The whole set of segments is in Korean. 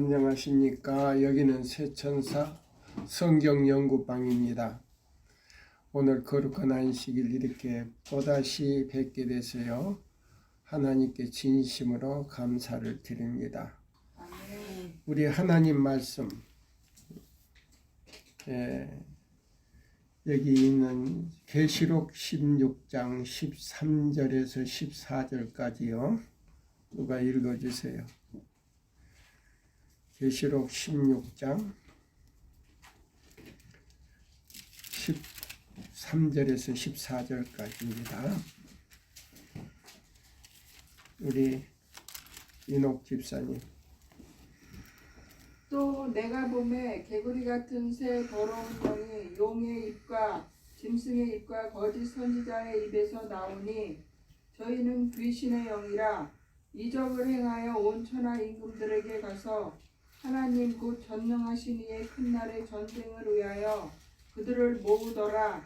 안녕하십니까. 여기는 새천사 성경연구방입니다. 오늘 거룩한 안식일 이렇게 또다시 뵙게 돼서요. 하나님께 진심으로 감사를 드립니다. 우리 하나님 말씀 여기 있는 계시록 16장 13절에서 14절까지요. 누가 읽어주세요. 계시록 16장 13절에서 14절까지입니다. 우리 인옥 집사님. 또 내가 보매 개구리 같은 새 더러운 영이 용의 입과 짐승의 입과 거짓 선지자의 입에서 나오니 저희는 귀신의 영이라 이적을 행하여 온 천하 임금들에게 가서 하나님 곧 전능하신 이의 큰 날의 전쟁을 위하여 그들을 모으더라.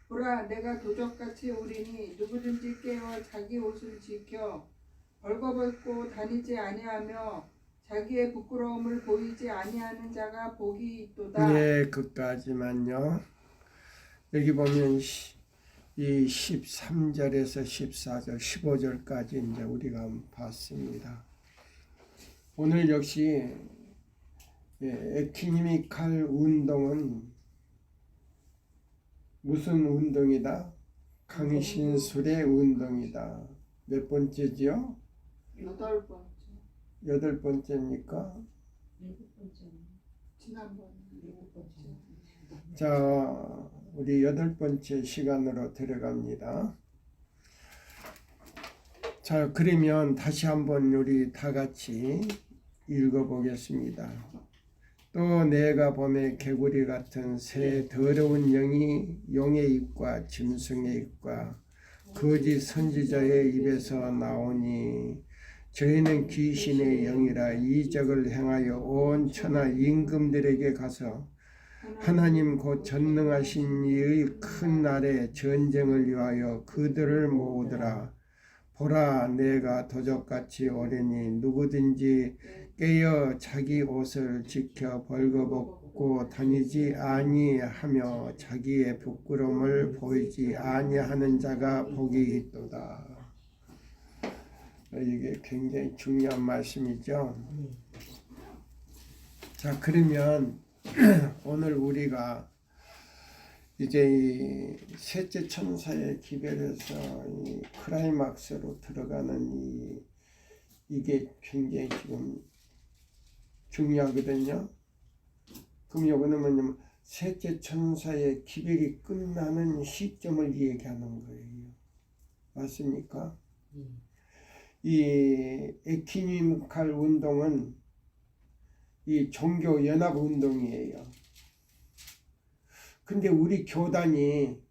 보라, 내가 도적같이 오리니 누구든지 깨어 자기 옷을 지켜 벌거벗고 다니지 아니하며 자기의 부끄러움을 보이지 아니하는 자가 복이 있도다. 네, 그까지만요. 여기 보면 이 13절에서 14절, 15절까지 이제 우리가 봤습니다. 오늘 역시 에큐메니칼 운동은 무슨 운동이다? 강신술의 운동이다. 몇 번째지요? 8번째. 8번째입니까? 7번째. 지난번 7번째. 자, 우리 8번째 시간으로 들어갑니다. 자, 그러면 다시 한번 우리 다 같이 읽어보겠습니다. 또 내가 보매 개구리 같은 새 더러운 영이 용의 입과 짐승의 입과 거짓 선지자의 입에서 나오니 저희는 귀신의 영이라 이적을 행하여 온 천하 임금들에게 가서 하나님 곧 전능하신 이의 큰 날에 전쟁을 위하여 그들을 모으더라. 보라, 내가 도적같이 오리니 누구든지 깨어 자기 옷을 지켜 벌거벗고 다니지 아니하며 자기의 부끄러움을 보이지 아니하는 자가 복이 있도다. 이게 굉장히 중요한 말씀이죠. 자, 그러면 오늘 우리가 이제 이 셋째 천사의 기별에서 이 클라이막스로 들어가는 이게 굉장히 지금 중요하거든요. 그럼 요거는 뭐냐면 셋째 천사의 기별이 끝나는 시점을 얘기하는 거예요. 맞습니까? 이 에큐메니칼 운동은 이 종교 연합 운동이에요. 근데 우리 교단이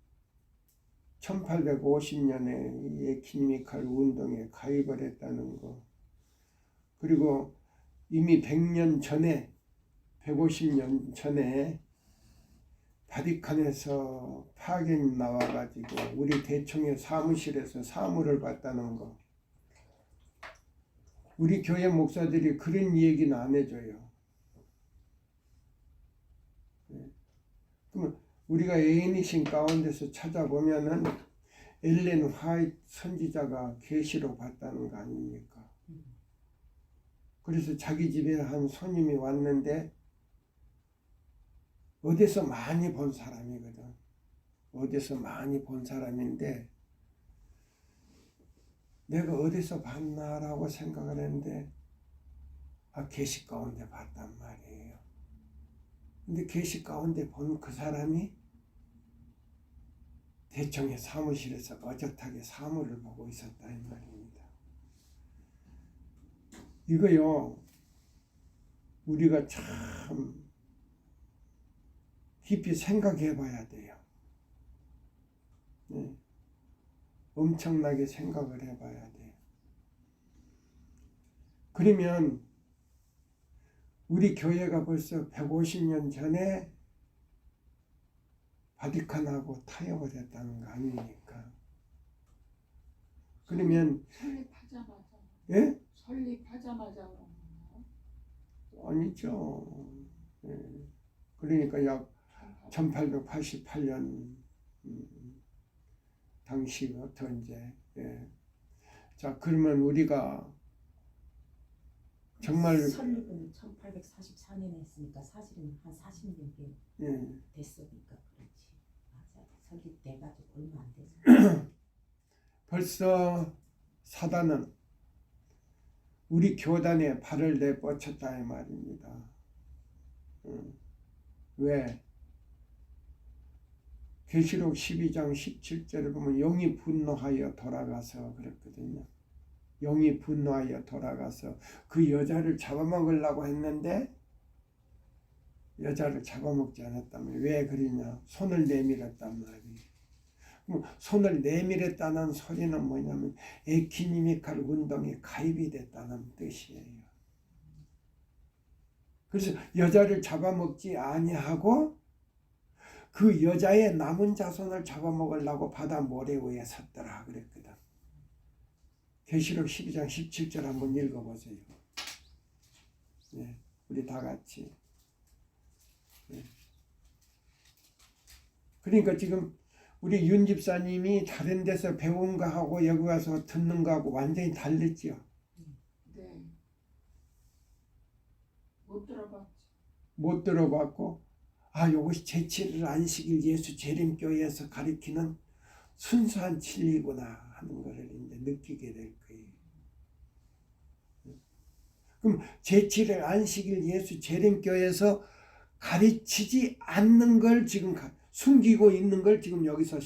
1850년에 이 에큐메니칼 운동에 가입을 했다는 거, 그리고 이미 100년 전에 150년 전에 바티칸에서 파견이 나와가지고 우리 대총회 사무실에서 사무를 받다는 거, 우리 교회 목사들이 그런 얘기는 안 해줘요. 그러면 우리가 애니신 가운데서 찾아보면은 엘렌 화이트 선지자가 계시로 봤다는 거 아닙니까? 그래서 자기 집에 한 손님이 왔는데 어디서 많이 본 사람이거든. 어디서 많이 본 사람인데 내가 어디서 봤나라고 생각을 했는데 계시 가운데 봤단 말이에요. 근데 계시 가운데 본 그 사람이 대청의 사무실에서 어젓하게 사무를 보고 있었다 이 말입니다. 이거요, 우리가 참 깊이 생각해 봐야 돼요. 네. 엄청나게 생각을 해 봐야 돼요. 그러면 우리 교회가 벌써 150년 전에 바티칸하고 타협을 했다는 거 아닙니까? 그러면 설립하자마자. 예? 설립하자마자 그런 건가요? 아니죠. 예. 그러니까 약 1888년 당시부터 이제 예. 자 그러면 우리가 정말 설립은 1844년에 했으니까 사실은 한 40년 꽤 예. 됐으니까 그렇지. 맞아. 설립돼가지고 얼마 안 돼서. 벌써 사단은 우리 교단에 발을 내뻗쳤다 이 말입니다. 왜? 계시록 12장 17절을 보면 영이 분노하여 돌아가서 그랬거든요. 영이 분노하여 돌아가서 그 여자를 잡아먹으려고 했는데 여자를 잡아먹지 않았다면 왜 그러냐? 손을 내밀었단 말이에요. 손을 내밀었다는 소리는 뭐냐면 에키니미칼 운동에 가입이 됐다는 뜻이에요. 그래서 여자를 잡아먹지 아니하고 그 여자의 남은 자손을 잡아먹으려고 바다 모래 위에 섰더라 그랬거든. 계시록 12장 17절 한번 읽어보세요. 네, 우리 다 같이. 네. 그러니까 지금 우리 윤 집사님이 다른 데서 배운 거하고 여기 와서 듣는 거하고 완전히 다르죠. 네. 못 들어봤죠. 못 들어봤고 요것이 제7일 안식일 예수 재림교회에서 가리키는 순수한 진리구나 하는 것을 이제 느끼게 될 거예요. 그럼 제7일 안식일 예수 재림교회에서 가르치지 않는 걸 지금 숨기고 있는 걸 지금 여기서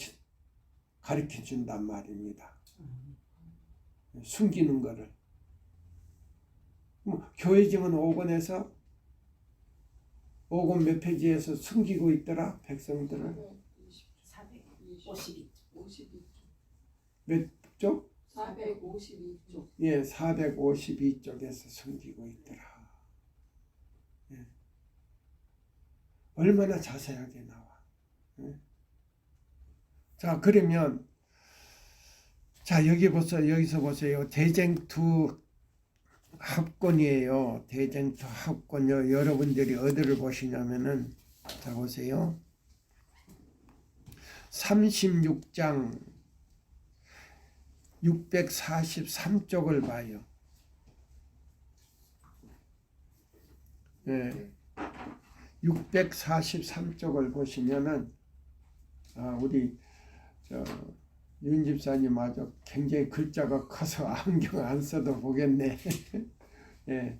가르쳐 준단 말입니다. 숨기는 거를. 교회 지문 5권에서 5권 몇 페이지에서 숨기고 있더라 백성들을. 452쪽. 몇 쪽? 452쪽. 예, 452쪽에서 숨기고 있더라. 예. 얼마나 자세하게 나와. 예. 자, 그러면 자 여기서 보세요. 대쟁투 합권이에요. 대쟁투 합권. 여러분들이 어디를 보시냐면은 자 보세요. 36장 643쪽을 봐요. 예. 643쪽을 보시면은 우리 윤 집사님 아주 굉장히 글자가 커서 안경 안 써도 보겠네. 예.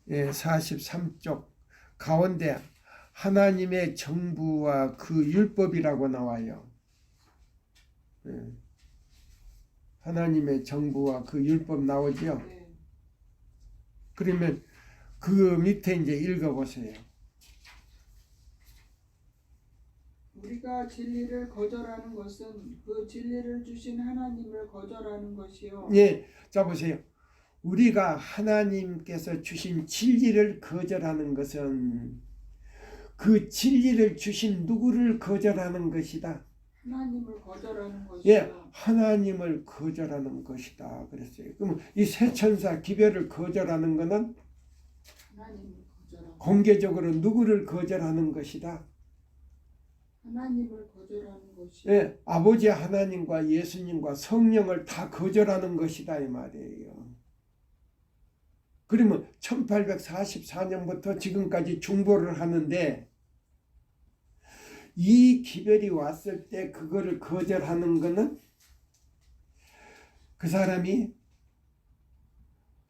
643쪽 가운데 하나님의 정부와 그 율법이라고 나와요. 예. 하나님의 정부와 그 율법 나오죠. 네. 그러면 그 밑에 이제 읽어보세요. 우리가 진리를 거절하는 것은 그 진리를 주신 하나님을 거절하는 것이요. 예, 자 보세요. 우리가 하나님께서 주신 진리를 거절하는 것은 그 진리를 주신 누구를 거절하는 것이다. 하나님을 거절하는 것이요. 예, 하나님을 거절하는 것이다. 그랬어요. 그럼 이 세 천사 기별을 거절하는 것은 하나님을 거절하는 공개적으로 누구를 거절하는 것이다. 하나님을 거절하는 것이요. 예, 아버지 하나님과 예수님과 성령을 다 거절하는 것이다 이 말이에요. 그러면 1844년부터 지금까지 중보를 하는데 이 기별이 왔을 때 그거를 거절하는 것은 그 사람이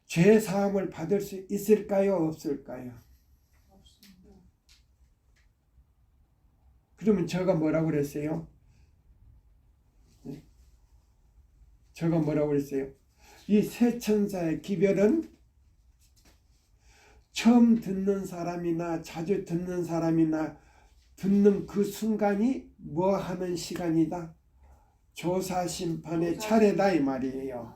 죄 사함을 받을 수 있을까요? 없을까요? 없습니다. 그러면 제가 뭐라고 그랬어요? 제가 뭐라고 그랬어요? 이 세 천사의 기별은 처음 듣는 사람이나 자주 듣는 사람이나 듣는 그 순간이 뭐 하는 시간이다? 조사 심판의 차례다 이 말이에요.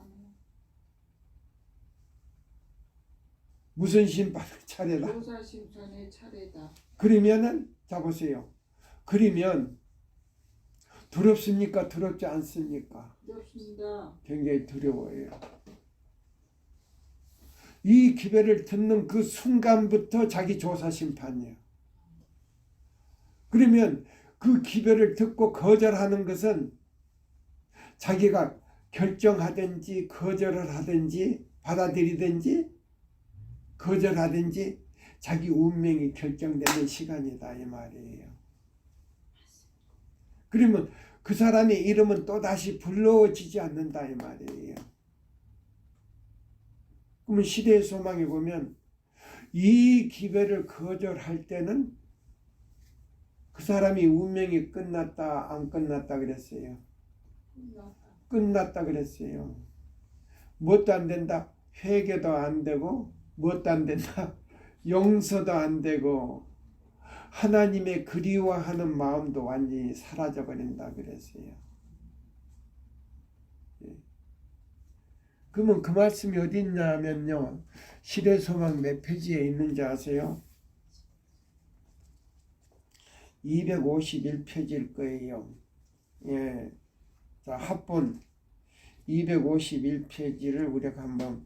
무슨 심판의 차례다? 조사 심판의 차례다. 그러면은 자 보세요. 그러면 두렵습니까? 두렵지 않습니까? 두렵습니다. 굉장히 두려워요. 이 기별을 듣는 그 순간부터 자기 조사 심판이에요. 그러면 그 기별을 듣고 거절하는 것은 자기가 결정하든지 거절을 하든지 받아들이든지 거절하든지 자기 운명이 결정되는 시간이다 이 말이에요. 그러면 그 사람의 이름은 또다시 불러지지 않는다 이 말이에요. 그러면 시대의 소망에 보면 이 기별을 거절할 때는 그 사람이 운명이 끝났다 안 끝났다 그랬어요. 끝났다 그랬어요. 무엇도 안 된다. 회개도 안 되고 무엇도 안 된다. 용서도 안 되고 하나님의 그리워하는 마음도 완전히 사라져 버린다 그랬어요. 그러면 그 말씀이 어디 있냐면요. 시대소망 몇 페이지에 있는지 아세요? 251페이지일 거예요. 예. 자, 합본 251페이지를 우리가 한번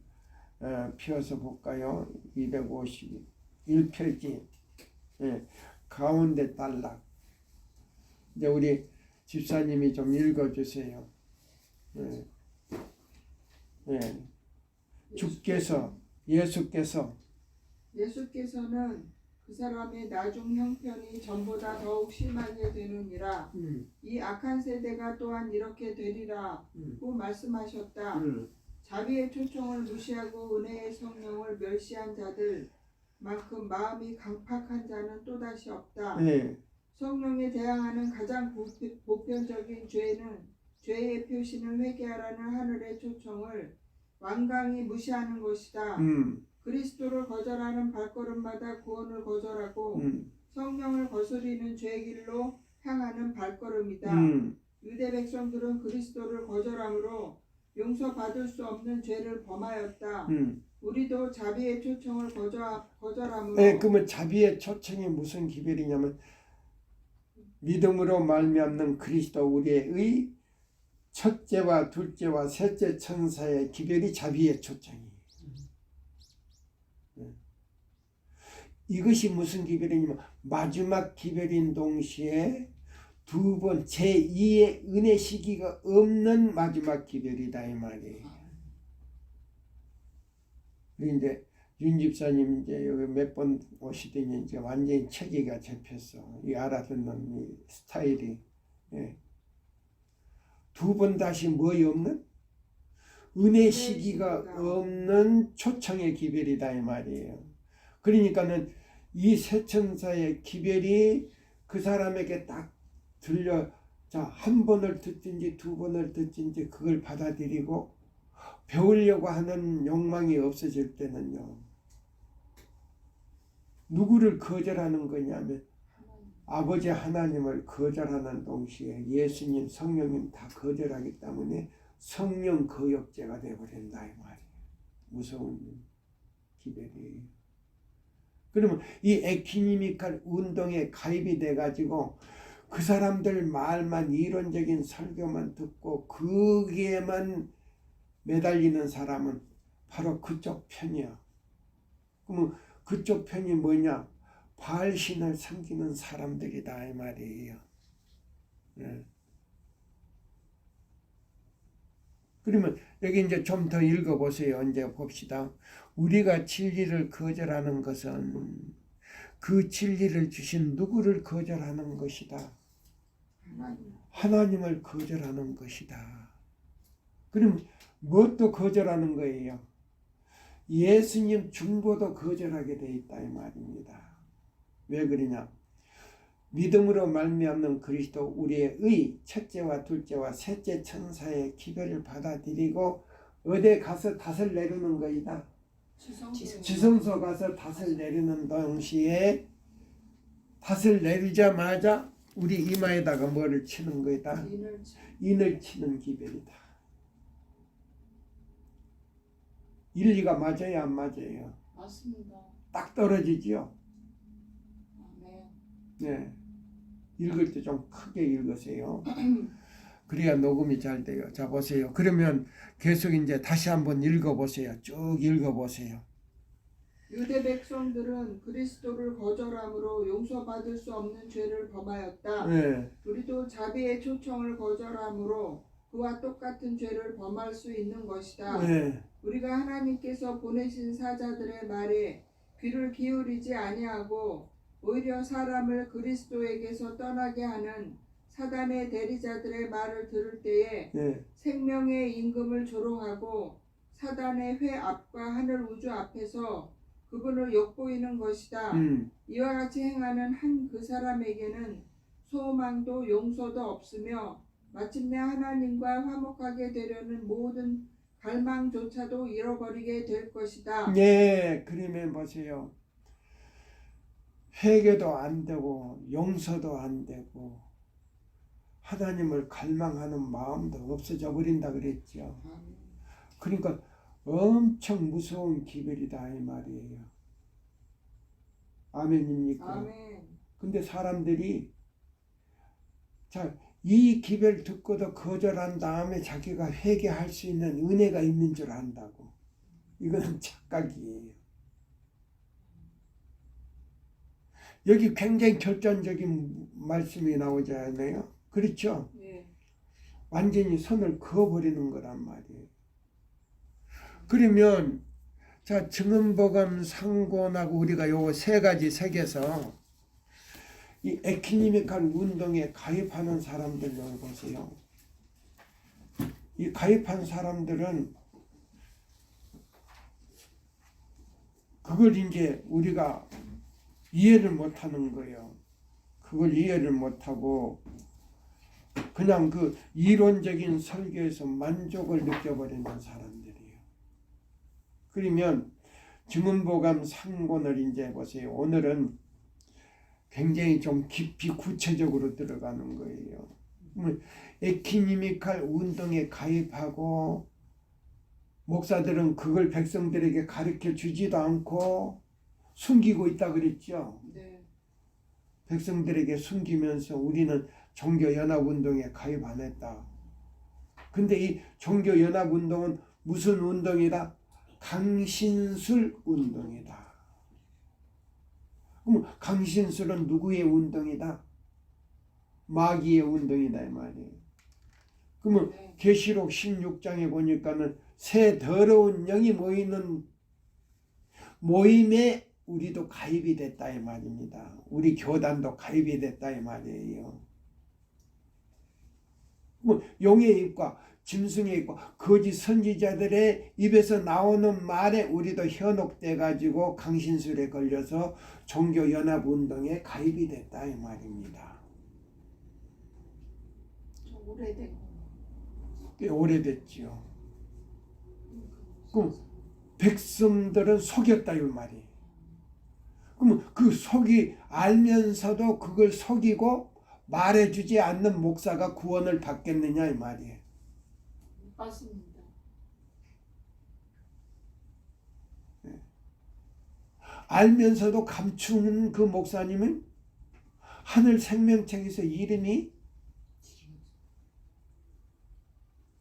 펴서 볼까요? 251페이지. 예. 가운데 단락. 이제 우리 집사님이 좀 읽어주세요. 예. 예. 예수께서는 그 사람의 나중 형편이 전보다 더욱 심하게 되느니라. 이 악한 세대가 또한 이렇게 되리라고 말씀하셨다. 자비의 초청을 무시하고 은혜의 성령을 멸시한 자들만큼 마음이 강팍한 자는 또다시 없다. 네. 성령에 대항하는 가장 보편적인 죄의 표시는 회개하라는 하늘의 초청을 완강히 무시하는 것이다. 그리스도를 거절하는 발걸음마다 구원을 거절하고 성령을 거스리는 죄의 길로 향하는 발걸음이다. 유대 백성들은 그리스도를 거절함으로 용서받을 수 없는 죄를 범하였다. 우리도 자비의 초청을 거절함으로. 네, 그러면 자비의 초청이 무슨 기별이냐면 믿음으로 말미암는 그리스도 우리의 첫째와 둘째와 셋째 천사의 기별이 자비의 초청이에요. 이것이 무슨 기별이냐면 마지막 기별인 동시에 두 번 제2의 은혜 시기가 없는 마지막 기별이다 이 말이에요. 이제 윤 집사님 이제 여기 몇 번 오시더니 이제 완전히 체계가 잡혔어. 이 알아듣는 이 스타일이. 예. 두 번 다시 뭐이 없는? 은혜 시기가 없는 초청의 기별이다 이 말이에요. 그러니까는 이 세 천사의 기별이 그 사람에게 딱 들려, 자, 한 번을 듣든지 두 번을 듣든지 그걸 받아들이고 배우려고 하는 욕망이 없어질 때는요. 누구를 거절하는 거냐면 아버지 하나님을 거절하는 동시에 예수님, 성령님 다 거절하기 때문에 성령 거역죄가 되어버린다 이 말이에요. 무서운 기별이에요. 그러면 이 에큐메니컬 운동에 가입이 돼가지고 그 사람들 말만 이론적인 설교만 듣고 거기에만 매달리는 사람은 바로 그쪽 편이야. 그러면 그쪽 편이 뭐냐? 바알신을 섬기는 사람들이다 이 말이에요. 네. 그러면 여기 이제 좀 더 읽어보세요. 이제 봅시다. 우리가 진리를 거절하는 것은 그 진리를 주신 누구를 거절하는 것이다. 하나님을 거절하는 것이다. 그럼 무엇도 거절하는 거예요? 예수님 중보도 거절하게 돼 있다 이 말입니다. 왜 그러냐? 믿음으로 말미암는 그리스도 우리의 의 첫째와 둘째와 셋째 천사의 기별을 받아들이고 어디 가서 닷을 내리는 거이다. 지성소 가서 닷을 내리는 동시에 닷을 내리자마자 우리 이마에다가 뭐를 치는 거이다. 인을 치는 기별이다. 일리가 맞아요 안 맞아요? 맞습니다. 딱 떨어지지요. 네. 네. 읽을 때 좀 크게 읽으세요. 그래야 녹음이 잘 돼요. 자 보세요. 그러면 계속 이제 다시 한번 읽어보세요. 쭉 읽어보세요. 유대 백성들은 그리스도를 거절함으로 용서받을 수 없는 죄를 범하였다. 네. 우리도 자비의 초청을 거절함으로 그와 똑같은 죄를 범할 수 있는 것이다. 네. 우리가 하나님께서 보내신 사자들의 말에 귀를 기울이지 아니하고 오히려 사람을 그리스도에게서 떠나게 하는 사단의 대리자들의 말을 들을 때에 네. 생명의 임금을 조롱하고 사단의 회 앞과 하늘 우주 앞에서 그분을 엿보이는 것이다. 이와 같이 행하는 한 그 사람에게는 소망도 용서도 없으며 마침내 하나님과 화목하게 되려는 모든 갈망조차도 잃어버리게 될 것이다. 네. 그림에 보세요. 회개도 안 되고 용서도 안 되고 하나님을 갈망하는 마음도 없어져 버린다 그랬죠. 그러니까 엄청 무서운 기별이다 이 말이에요. 아멘입니까? 아멘. 근데 사람들이 이 기별 듣고도 거절한 다음에 자기가 회개할 수 있는 은혜가 있는 줄 안다고. 이거는 착각이에요. 여기 굉장히 결정적인 말씀이 나오잖아요. 그렇죠? 네. 완전히 선을 그어버리는 거란 말이에요. 그러면 자 증언보감 상고하고 우리가 요거 세 가지 색에서 이 에키니미칼 운동에 가입하는 사람들을 보세요. 이 가입한 사람들은 그걸 이제 우리가 이해를 못하는 거예요. 그걸 이해를 못하고 그냥 그 이론적인 설교에서 만족을 느껴버리는 사람들이에요. 그러면 증언보감 상고를 이제 보세요. 오늘은 굉장히 좀 깊이 구체적으로 들어가는 거예요. 에키니미칼 운동에 가입하고 목사들은 그걸 백성들에게 가르쳐 주지도 않고 숨기고 있다 그랬죠. 네. 백성들에게 숨기면서 우리는 종교연합운동에 가입 안 했다. 근데 이 종교연합운동은 무슨 운동이다? 강신술 운동이다. 그럼 강신술은 누구의 운동이다? 마귀의 운동이다 이 말이에요. 그러면 네. 계시록 16장에 보니까는 새 더러운 영이 모이는 모임에 우리도 가입이 됐다 이 말입니다. 우리 교단도 가입이 됐다 이 말이에요. 뭐 용의 입과 짐승의 입과 거짓 선지자들의 입에서 나오는 말에 우리도 현혹돼 가지고 강신술에 걸려서 종교연합운동에 가입이 됐다 이 말입니다. 좀 오래된 거. 꽤 오래됐지요. 그럼 백성들은 속였다 이 말이에요. 그러면 그 속이 알면서도 그걸 속이고 말해주지 않는 목사가 구원을 받겠느냐 이 말이에요. 맞습니다. 알면서도 감추는 그 목사님은 하늘 생명책에서 이름이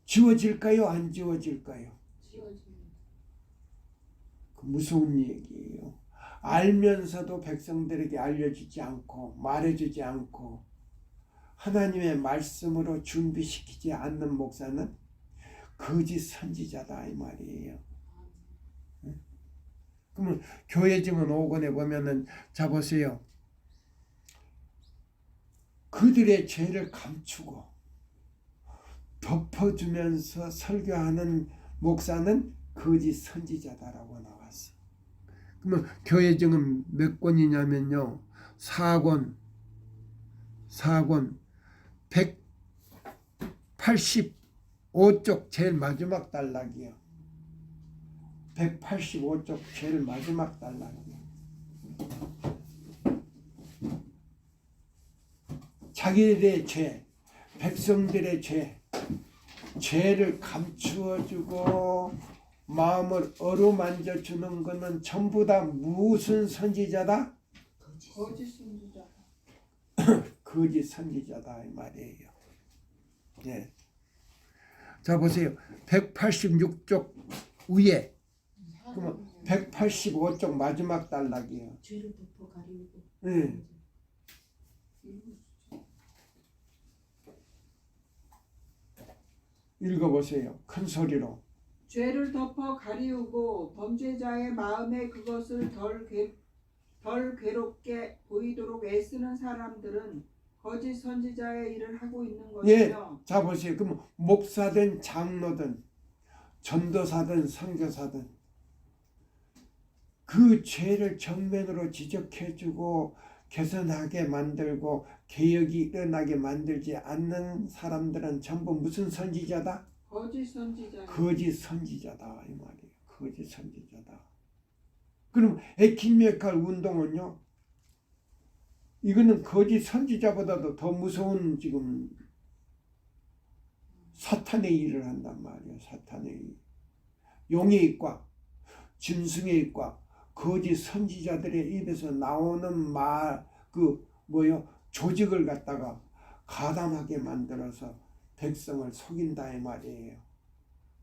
지워질까요? 안 지워질까요? 지워집니다. 그 무서운 얘기예요. 알면서도 백성들에게 알려주지 않고 말해주지 않고 하나님의 말씀으로 준비시키지 않는 목사는 거짓 선지자다 이 말이에요. 그러면 교회 증언 5권에 보면은 자 보세요. 그들의 죄를 감추고 덮어주면서 설교하는 목사는 거짓 선지자다라고 나왔어. 그러면 교회 증언 몇 권이냐면요. 4권 185쪽 제일 마지막 단락이요. 185쪽 제일 마지막 단락이요. 자기들의 죄, 백성들의 죄를 감추어주고 마음을 어루만져 주는 것은 전부 다 무슨 선지자다? 거짓 선지자. 거짓 선지자다 이 말이에요. 예. 자 보세요. 186쪽 위에 그러면 185쪽 마지막 단락이에요. 죄를 덮어 가리우고. 네. 읽어보세요. 큰 소리로. 죄를 덮어 가리우고 범죄자의 마음에 그것을 덜 괴롭게 보이도록 애쓰는 사람들은 거짓 선지자의 일을 하고 있는 예. 것이며. 자 보세요. 그럼 목사든 장로든 전도사든 선교사든 그 죄를 정면으로 지적해주고 개선하게 만들고 개혁이 일어나게 만들지 않는 사람들은 전부 무슨 선지자다? 거짓 선지자. 거짓 선지자다 이 말이에요. 거짓 선지자다. 그럼 에키메칼 운동은요? 이거는 거짓 선지자보다도 더 무서운 지금 사탄의 일을 한단 말이에요. 사탄의 일. 용의 입과 짐승의 입과 거짓 선지자들의 입에서 나오는 말, 조직을 갖다가 가담하게 만들어서 백성을 속인다 이 말이에요.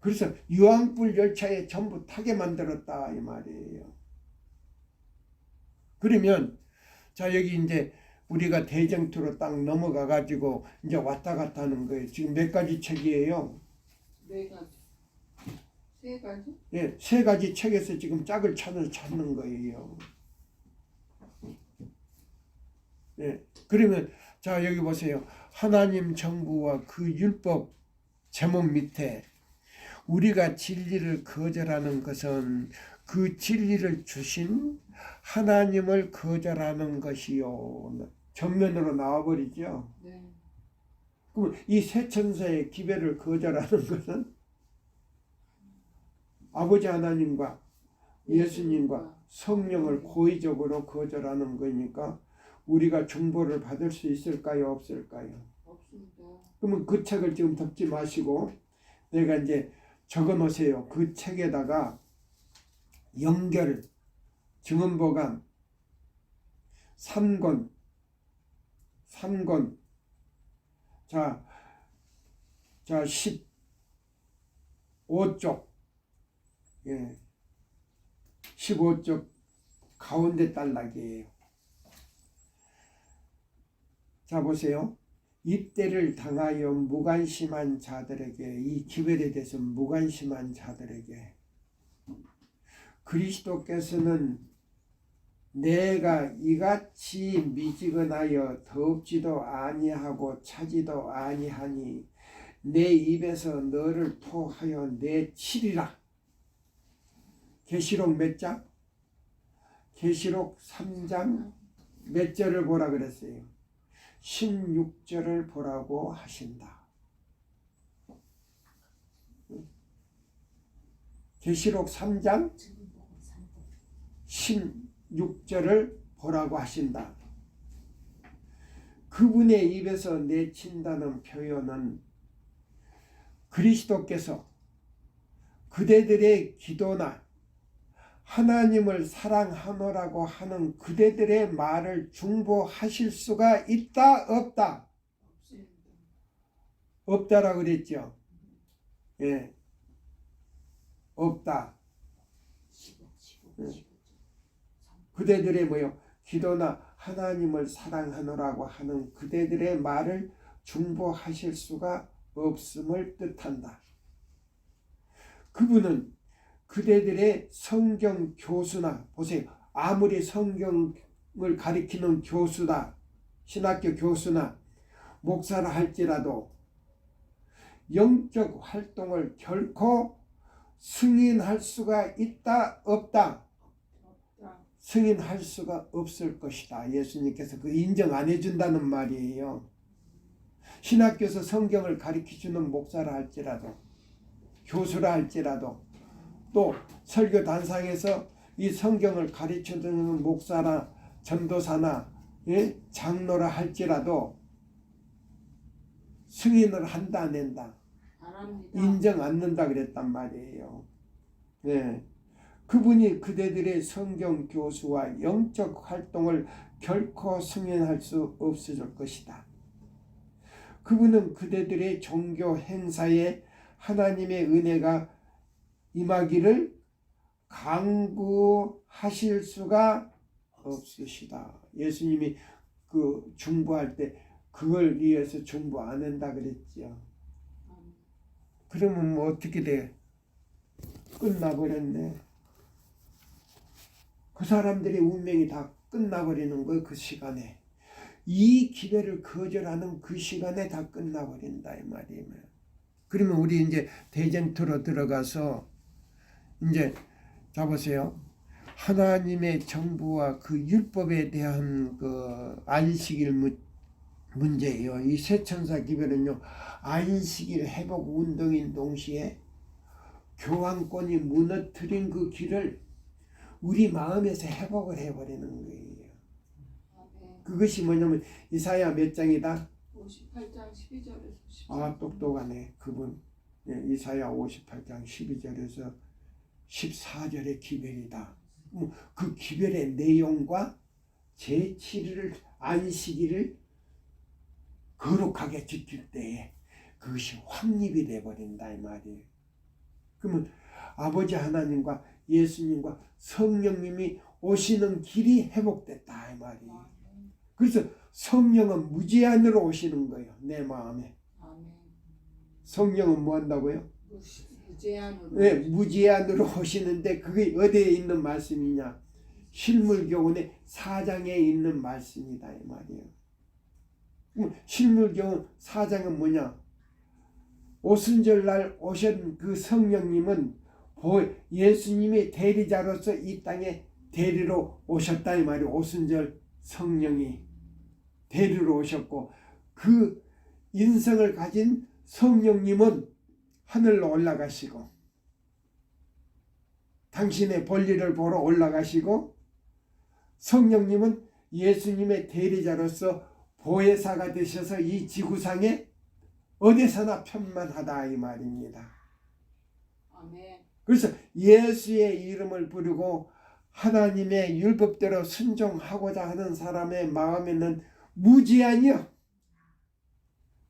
그래서 유황불 열차에 전부 타게 만들었다 이 말이에요. 그러면 자 여기 이제 우리가 대쟁투로 딱 넘어가 가지고 이제 왔다 갔다 하는 거예요. 지금 몇 가지 책이에요? 네 가지. 세 가지? 예, 세 가지 책에서 지금 짝을 찾는 거예요. 예, 그러면 자 여기 보세요. 하나님 정부와 그 율법 제목 밑에 우리가 진리를 거절하는 것은 그 진리를 주신 하나님을 거절하는 것이요. 전면으로 나와버리죠. 네. 그럼 이 세 천사의 기별을 거절하는 것은 아버지 하나님과 예수님과 성령을 고의적으로 거절하는 거니까 우리가 중보를 받을 수 있을까요? 없을까요? 없습니다. 그러면 그 책을 지금 덮지 마시고 내가 이제 적어 놓으세요. 그 책에다가 연결, 증언보감, 3권, 자 15쪽, 예, 15쪽 가운데 단락이에요. 자 보세요. 입대를 당하여 무관심한 자들에게, 이 기별에 대해서 무관심한 자들에게 그리스도께서는 내가 이같이 미지근하여 덥지도 아니하고 차지도 아니하니 내 입에서 너를 토하여 내치리라. 계시록 몇 장? 계시록 3장 몇 절을 보라 그랬어요? 16절을 보라고 하신다. 계시록 3장 16절을 보라고 하신다. 그분의 입에서 내친다는 표현은 그리스도께서 그대들의 기도나 하나님을 사랑하노라고 하는 그대들의 말을 중보하실 수가 있다 없다? 없다라고 그랬죠. 예, 없다. 그대들의 기도나 하나님을 사랑하노라고 하는 그대들의 말을 중보하실 수가 없음을 뜻한다. 그분은 그대들의 성경 교수나, 보세요, 아무리 성경을 가리키는 교수다, 신학교 교수나 목사라 할지라도 영적 활동을 결코 승인할 수가 있다 없다? 승인할 수가 없을 것이다. 예수님께서 그 인정 안 해준다는 말이에요. 신학교에서 성경을 가르쳐주는 목사라 할지라도, 교수라 할지라도, 또 설교 단상에서 이 성경을 가르쳐주는 목사나 전도사나 장로라 할지라도 승인을 한다 안 한다? 인정 않는다 그랬단 말이에요. 네. 그분이 그대들의 성경 교수와 영적 활동을 결코 승인할 수 없을 것이다. 그분은 그대들의 종교 행사에 하나님의 은혜가 임하기를 강구하실 수가 없으시다. 예수님이 그 중보할 때 그걸 위해서 중보 안 한다 그랬지요. 그러면 뭐 어떻게 돼? 끝나버렸네. 그 사람들의 운명이 다 끝나버리는 거예요. 그 시간에. 이 기회를 거절하는 그 시간에 다 끝나버린다 이 말이에요. 그러면 우리 이제 대쟁투로 들어가서 이제 잡으세요. 하나님의 정부와 그 율법에 대한 그 안식일 문제예요. 이 세천사 기별은요, 안식일 회복 운동인 동시에 교황권이 무너뜨린 그 길을 우리 마음에서 회복을 해버리는 거예요. 그것이 뭐냐면 이사야 몇 장이다? 58장 12절에서 14절. 아, 똑똑하네 그분. 네, 이사야 58장 12절에서 14절의 기별이다. 그 기별의 내용과 제7일을 안식일을 거룩하게 지킬 때에 그것이 확립이 돼버린다 이 말이에요. 그러면 아버지 하나님과 예수님과 성령님이 오시는 길이 회복됐다 이 말이에요. 그래서 성령은 무제한으로 오시는 거예요. 내 마음에. 성령은 뭐 한다고요? 무제한으로. 네, 무제한으로 오시는데 그게 어디에 있는 말씀이냐? 실물교훈의 4장에 있는 말씀이다 이 말이에요. 실물교훈 4장은 뭐냐? 오순절날 오신 그 성령님은 예수님이 대리자로서 이 땅에 대리로 오셨다 이 말이에요. 오순절 성령이 대리로 오셨고 그 인성을 가진 성령님은 하늘로 올라가시고 당신의 볼일을 보러 올라가시고 성령님은 예수님의 대리자로서 보혜사가 되셔서 이 지구상에 어디서나 편만하다 이 말입니다. 아멘. 그래서 예수의 이름을 부르고 하나님의 율법대로 순종하고자 하는 사람의 마음에는 무제한이요.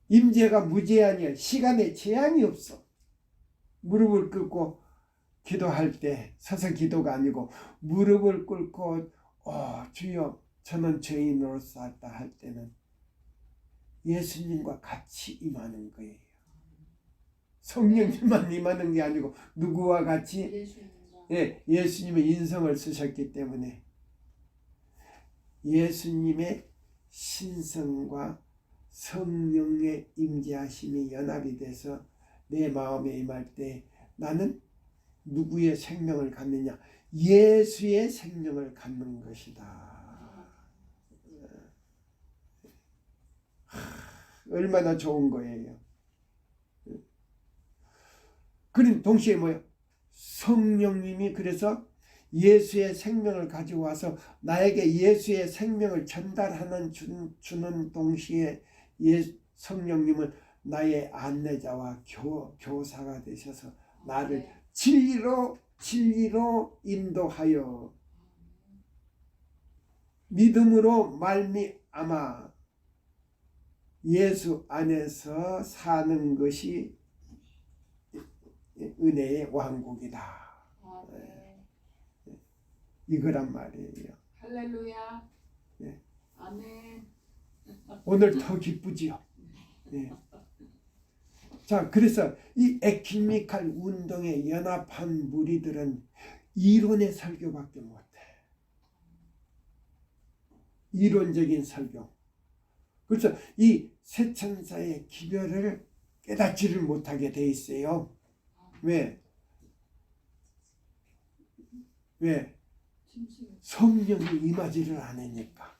임재가 무제한이요. 시간에 제한이 없어. 무릎을 꿇고 기도할 때 서서 기도가 아니고 무릎을 꿇고 주여 저는 죄인으로서 왔다 할 때는 예수님과 같이 임하는 거예요. 성령님만 임하는 게 아니고 누구와 같이? 예수님과. 예, 예수님의 인성을 쓰셨기 때문에 예수님의 신성과 성령의 임재하심이 연합이 돼서 내 마음에 임할 때 나는 누구의 생명을 갖느냐? 예수의 생명을 갖는 것이다. 얼마나 좋은 거예요. 그럼 동시에 뭐예요? 성령님이 그래서 예수의 생명을 가지고 와서 나에게 예수의 생명을 전달하는 주는 동시에 성령님은 나의 안내자와 교사가 되셔서 나를 진리로 인도하여 믿음으로 말미암아 예수 안에서 사는 것이 은혜의 왕국이다. 이거란 말이에요. 할렐루야. 네. 아멘. 오늘 더 기쁘지요. 네. 자, 그래서 이 에큐메니칼 운동에 연합한 무리들은 이론의 설교밖에 못해. 이론적인 설교. 그래서 이 세천사의 기별을 깨닫지를 못하게 돼 있어요. 왜? 성령이 임하지를 않으니까.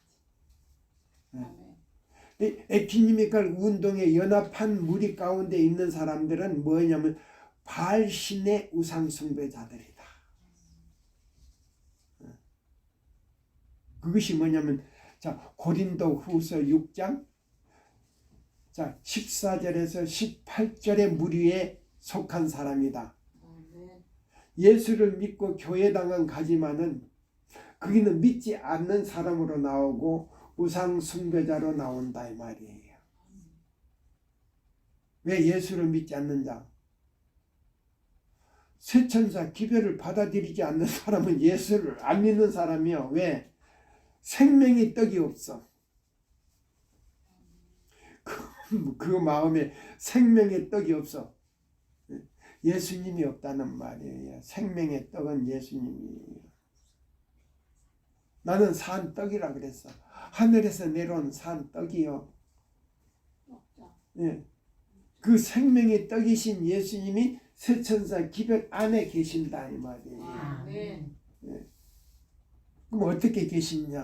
에큐메니칼 운동에 연합한 무리 가운데 있는 사람들은 뭐냐면 바알신의 우상 숭배자들이다. 그것이 뭐냐면 자, 고린도 후서 6장 자 14절에서 18절의 무리에 속한 사람이다. 예수를 믿고 교회당은 가지만은 거기는 믿지 않는 사람으로 나오고 우상 숭배자로 나온다 이 말이에요. 왜 예수를 믿지 않는 자? 쇠천사 기별을 받아들이지 않는 사람은 예수를 안 믿는 사람이요. 왜? 생명의 떡이 없어. 그 마음에 생명의 떡이 없어. 예수님이 없다는 말이에요. 생명의 떡은 예수님이에요. 나는 산 떡이라 그랬어. 하늘에서 내려온 산 떡이요. 예. 그 생명의 떡이신 예수님이 쇠천사 기별 안에 계신다 이 말이에요. 아멘. 그럼 어떻게 계시냐?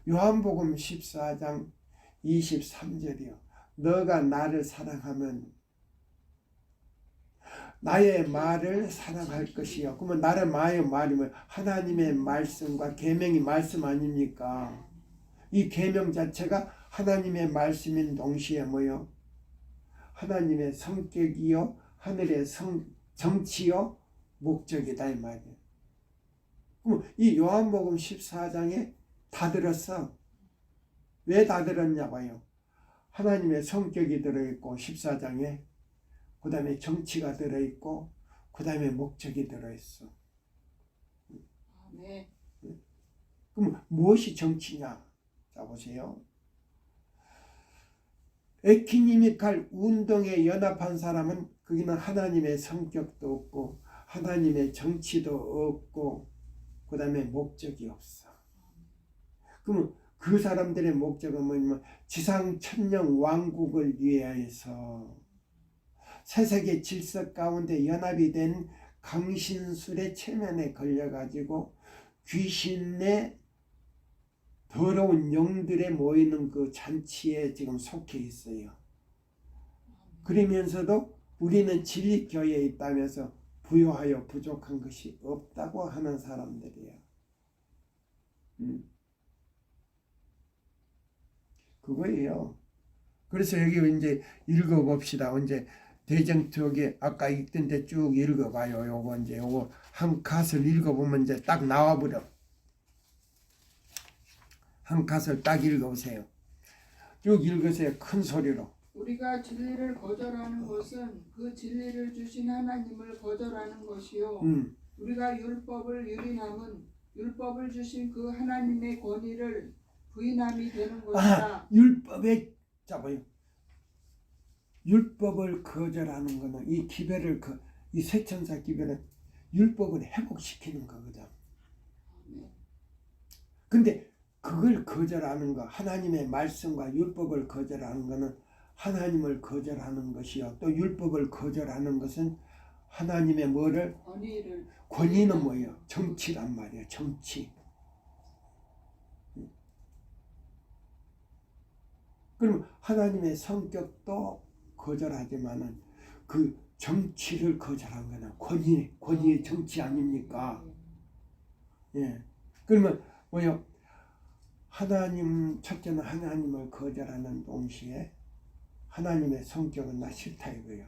요한복음 14장 23절이요. 너가 나를 사랑하면 나의 말을 사랑할 것이요. 그러면 나의 말이 뭐예요? 하나님의 말씀과 계명이 말씀 아닙니까? 이 계명 자체가 하나님의 말씀인 동시에 뭐요? 하나님의 성격이요, 하늘의 정치요, 목적이다 이 말이에요. 그럼 이 요한복음 14장에 다 들었어. 왜 다 들었냐고요? 하나님의 성격이 들어있고 14장에 그 다음에 정치가 들어있고 그 다음에 목적이 들어있어. 아멘. 그럼 무엇이 정치냐? 자 보세요. 에키니미칼 운동에 연합한 사람은 거기는 하나님의 성격도 없고 하나님의 정치도 없고 그 다음에 목적이 없어. 그러면 그 사람들의 목적은 뭐냐면 지상 천령 왕국을 위하여서 세세계 질서 가운데 연합이 된 강신술의 체면에 걸려가지고 귀신의 더러운 영들에 모이는 그 잔치에 지금 속해 있어요. 그러면서도 우리는 진리교회에 있다면서 부요하여 부족한 것이 없다고 하는 사람들이에요. 그거예요. 그래서 여기 이제 읽어봅시다. 이제 대정투기 아까 읽던 데 쭉 읽어봐요. 요거 이제 요거 한 갓을 읽어보면 이제 딱 나와버려. 한 갓을 딱 읽어보세요. 쭉 읽으세요. 큰 소리로. 우리가 진리를 거절하는 것은 그 진리를 주신 하나님을 거절하는 것이요. 우리가 율법을 유린함은 율법을 주신 그 하나님의 권위를 부인함이 되는 것이다. 율법에 잡아요. 율법을 거절하는 거는 이 기별을 이 쇠천사 기별은 율법을 회복시키는 거거든. 근데 그걸 거절하는 거, 하나님의 말씀과 율법을 거절하는 거는 하나님을 거절하는 것이요. 또 율법을 거절하는 것은 하나님의 뭐를? 권위는 뭐예요? 정치란 말이에요. 정치. 그럼 하나님의 성격도 거절하지만은 그 정치를 거절한 거는 권위의 정치 아닙니까? 예. 그러면 뭐요? 첫째는 하나님을 거절하는 동시에 하나님의 성격은 나 싫다 이거예요.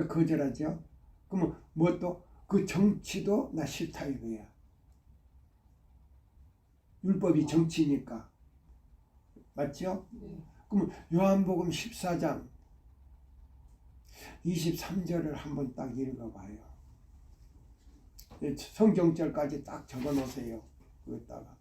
거절하죠? 그러면 뭐 또 그 정치도 나 싫다 이거예요. 율법이 정치니까. 맞죠? 그럼 요한복음 14장 23절을 한번 딱 읽어봐요. 성경절까지 딱 적어놓으세요. 거기다가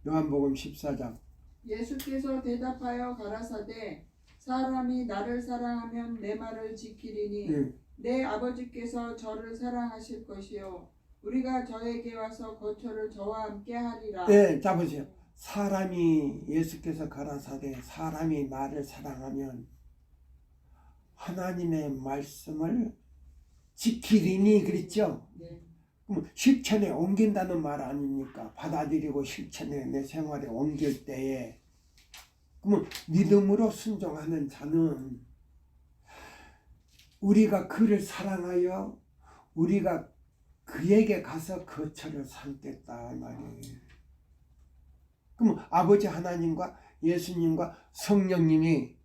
요한복음 14장 예수께서 대답하여 가라사대 사람이 나를 사랑하면 내 말을 지키리니 내 아버지께서 저를 사랑하실 것이요 우리가 저에게 와서 거처를 저와 함께 하리라. 네, 잡으세요. 사람이 예수께서 가라사대 사람이 나를 사랑하면 하나님의 말씀을 지키리니 그랬죠? 네. 그럼 실천에 옮긴다는 말 아닙니까? 받아들이고 실천에 내 생활에 옮길 때에 그러면 믿음으로 순종하는 자는 우리가 그를 사랑하여 우리가 그에게 가서 거처를 삼겠다 말이에요. 그럼 아버지 하나님과 예수님과 성령님이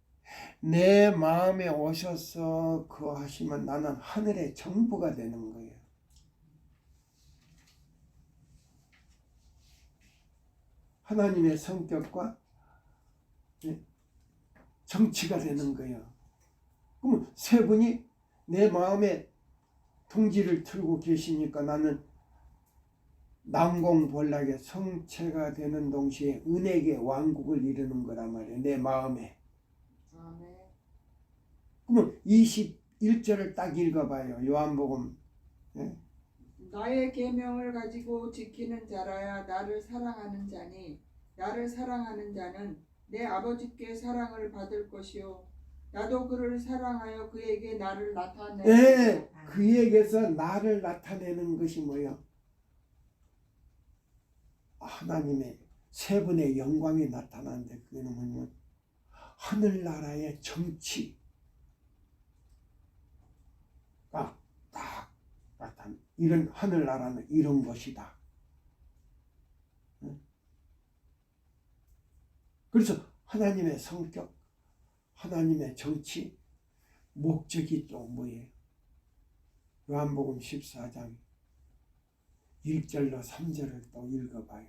내 마음에 오셔서 거하시면 나는 하늘의 정부가 되는 거예요. 하나님의 성격과 정치가 되는 거예요. 세 분이 내 마음에 둥지를 틀고 계시니까 나는 난공본락의 성체가 되는 동시에 은혜의 왕국을 이루는 거란 말이에요. 내 마음에. 아멘. 그러면 21절을 딱 읽어봐요. 요한복음. 예? 나의 계명을 가지고 지키는 자라야 나를 사랑하는 자니 나를 사랑하는 자는 내 아버지께 사랑을 받을 것이요 나도 그를 사랑하여 그에게 나를 나타내는 예, 그에게서 나를 나타내는 것이 뭐예요? 하나님의 세 분의 영광이 나타나는데 그게는 뭐냐면 하늘나라의 정치가 딱 나타나. 이런 하늘나라는 이런 것이다. 그래서 하나님의 성격, 하나님의 정치, 목적이 또 뭐예요? 요한복음 14장 1절로 3절을 또 읽어봐요.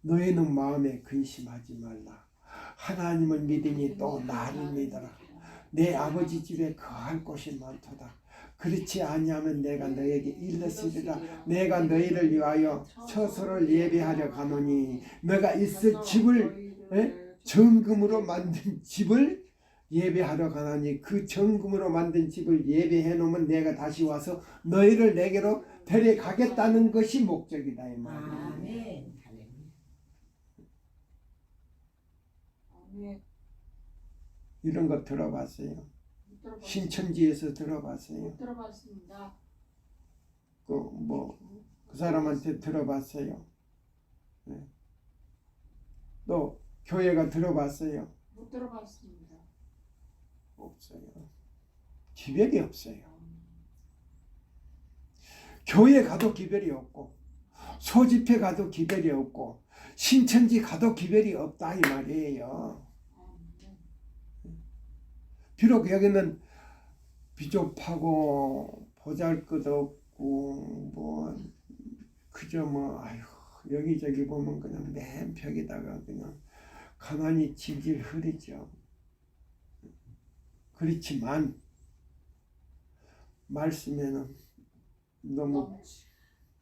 너희는 마음에 근심하지 말라. 하나님을 믿으니 또 나를 믿어라. 내 아버지 집에 거할 곳이 많도다. 그렇지 아니하면 내가 너에게 일렀으리라. 내가 너희를 위하여 처소를 예비하려 가노니 너가 있을 집을 정금으로 만든 집을 예배하러 가나니 그 정금으로 만든 집을 예배해 놓으면 내가 다시 와서 너희를 내게로 데려가겠다는 것이 목적이다 이 말이에요. 아멘. 아멘. 이런 거 들어봤어요? 신천지에서 들어봤어요? 못 들어봤습니다. 그 사람한테 들어봤어요? 네. 또 교회가 들어봤어요? 못 들어봤습니다. 없어요. 기별이 없어요. 교회 가도 기별이 없고 소집회 가도 기별이 없고 신천지 가도 기별이 없다 이 말이에요. 비록 여기는 비좁하고 보잘것없고 그저 아휴 여기저기 보면 그냥 맨 벽에다가 그냥 가만히 질질 흐르죠. 그렇지만 말씀에는 너무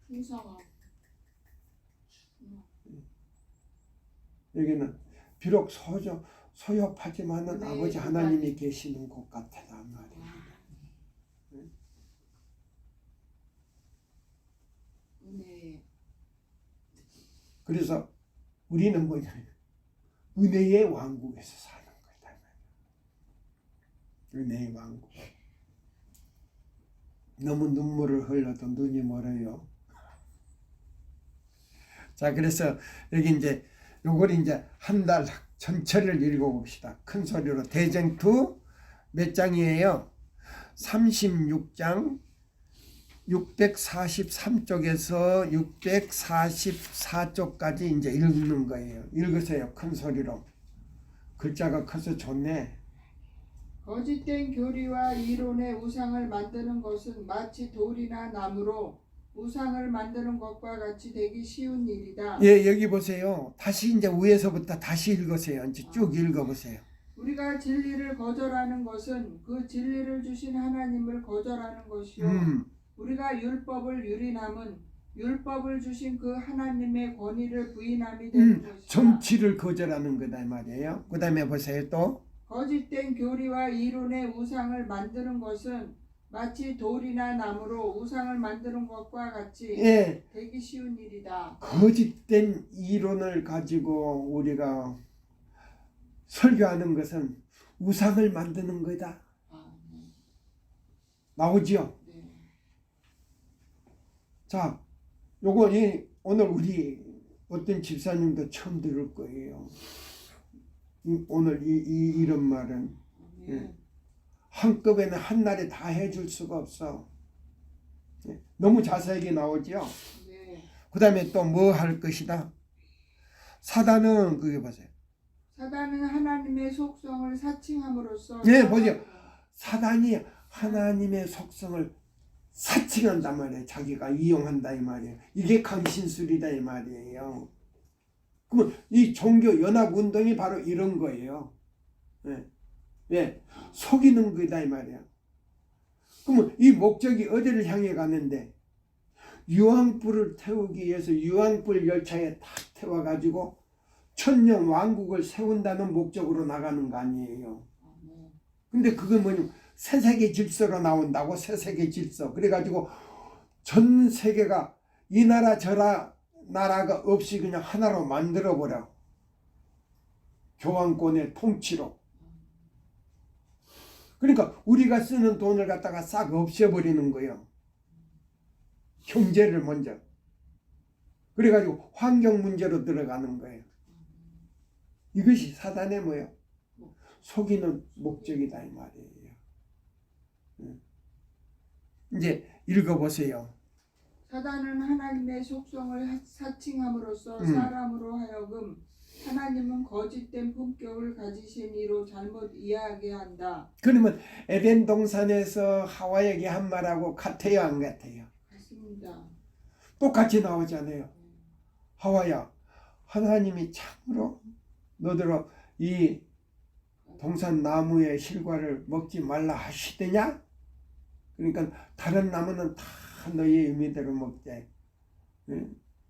풍성하고 여기는 비록 소엽하지만은 네, 아버지 하나님이 계시는 곳 같다 말이에요. 네. 그래서 우리는 뭐냐면 은혜의 왕국에서 사는 거다. 은혜의 왕국. 너무 눈물을 흘려도 눈이 멀어요. 자, 그래서 여기 이제 요걸 이제 한 달 전체를 읽어봅시다. 큰 소리로. 대쟁투 몇 장이에요? 36장 643쪽에서 644쪽까지 이제 읽는 거예요. 읽으세요. 큰 소리로. 글자가 커서 좋네. 거짓된 교리와 이론의 우상을 만드는 것은 마치 돌이나 나무로 우상을 만드는 것과 같이 되기 쉬운 일이다. 예, 여기 보세요. 다시 이제 위에서부터 다시 읽으세요. 이제 쭉 읽어보세요. 우리가 진리를 거절하는 것은 그 진리를 주신 하나님을 거절하는 것이요. 우리가 율법을 유린함은 율법을 주신 그 하나님의 권위를 부인함이 되는 것이다. 정치를 거절하는 거다 이 말이에요. 그 다음에 보세요 또. 거짓된 교리와 이론의 우상을 만드는 것은 마치 돌이나 나무로 우상을 만드는 것과 같이 예, 되기 쉬운 일이다. 거짓된 이론을 가지고 우리가 설교하는 것은 우상을 만드는 거다. 나오지요? 네. 자, 요거 오늘 우리 어떤 집사님도 처음 들을 거예요. 오늘 이런 말은 예. 한꺼번에 한날에 다 해줄 수가 없어. 예. 너무 자세하게 나오죠? 네. 그 다음에 또 뭐 할 것이다? 사단은 그게 보세요. 사단은 하나님의 속성을 사칭함으로써 예, 보죠. 사단이 하나님의 속성을 사칭한단 말이에요. 자기가 이용한다 이 말이에요. 이게 강신술이다 이 말이에요. 그러면 이 종교 연합 운동이 바로 이런 거예요. 예. 예, 속이는 거다 이 말이야. 그러면 이 목적이 어디를 향해 가는데 유황불을 태우기 위해서 유황불 열차에 탁 태워가지고 천년 왕국을 세운다는 목적으로 나가는 거 아니에요. 근데 그건 뭐냐면 새세계 질서로 나온다고. 새세계 질서. 그래가지고 전 세계가 이 나라 저 나라가 없이 그냥 하나로 만들어버려. 교황권의 통치로. 그러니까 우리가 쓰는 돈을 갖다가 싹 없애버리는 거예요. 경제를 먼저. 그래가지고 환경 문제로 들어가는 거예요. 이것이 사단의 뭐예요? 속이는 목적이다 이 말이에요. 이제 읽어보세요. 사단은 하나님의 속성을 사칭함으로써 사람으로 하여금 하나님은 거짓된 품격을 가지신 이로 잘못 이해하게 한다. 그러면 에덴 동산에서 하와에게 한 말하고 같아요 안 같아요? 같습니다. 똑같이 나오잖아요. 하와야, 하나님이 참으로 너더러 이 동산 나무의 실과를 먹지 말라 하시더냐? 그러니까 다른 나무는 다 너희의 의미대로 먹되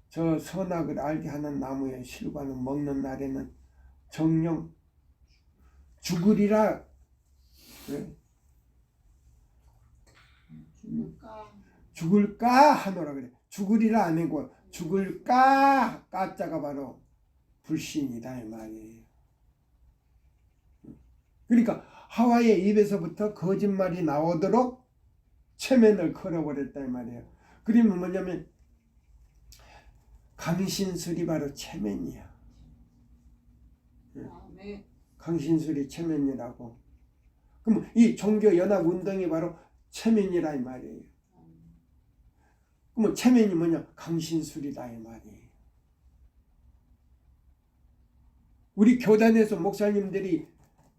저 선악을 알게 하는 나무의 실과는 먹는 날에는 정령 죽으리라. 죽을까 하노라 그래. 죽으리라 아니고 죽을까, 까자가 바로 불신이다 이 말이에요. 그러니까 하와의 입에서부터 거짓말이 나오도록 체면을 걸어버렸다 이 말이에요. 그러면 뭐냐면 강신술이 바로 체면이야. 강신술이 체면이라고. 그럼 이 종교 연합 운동이 바로 체면이라 이 말이에요. 그럼 체면이 뭐냐? 강신술이다 이 말이에요. 우리 교단에서 목사님들이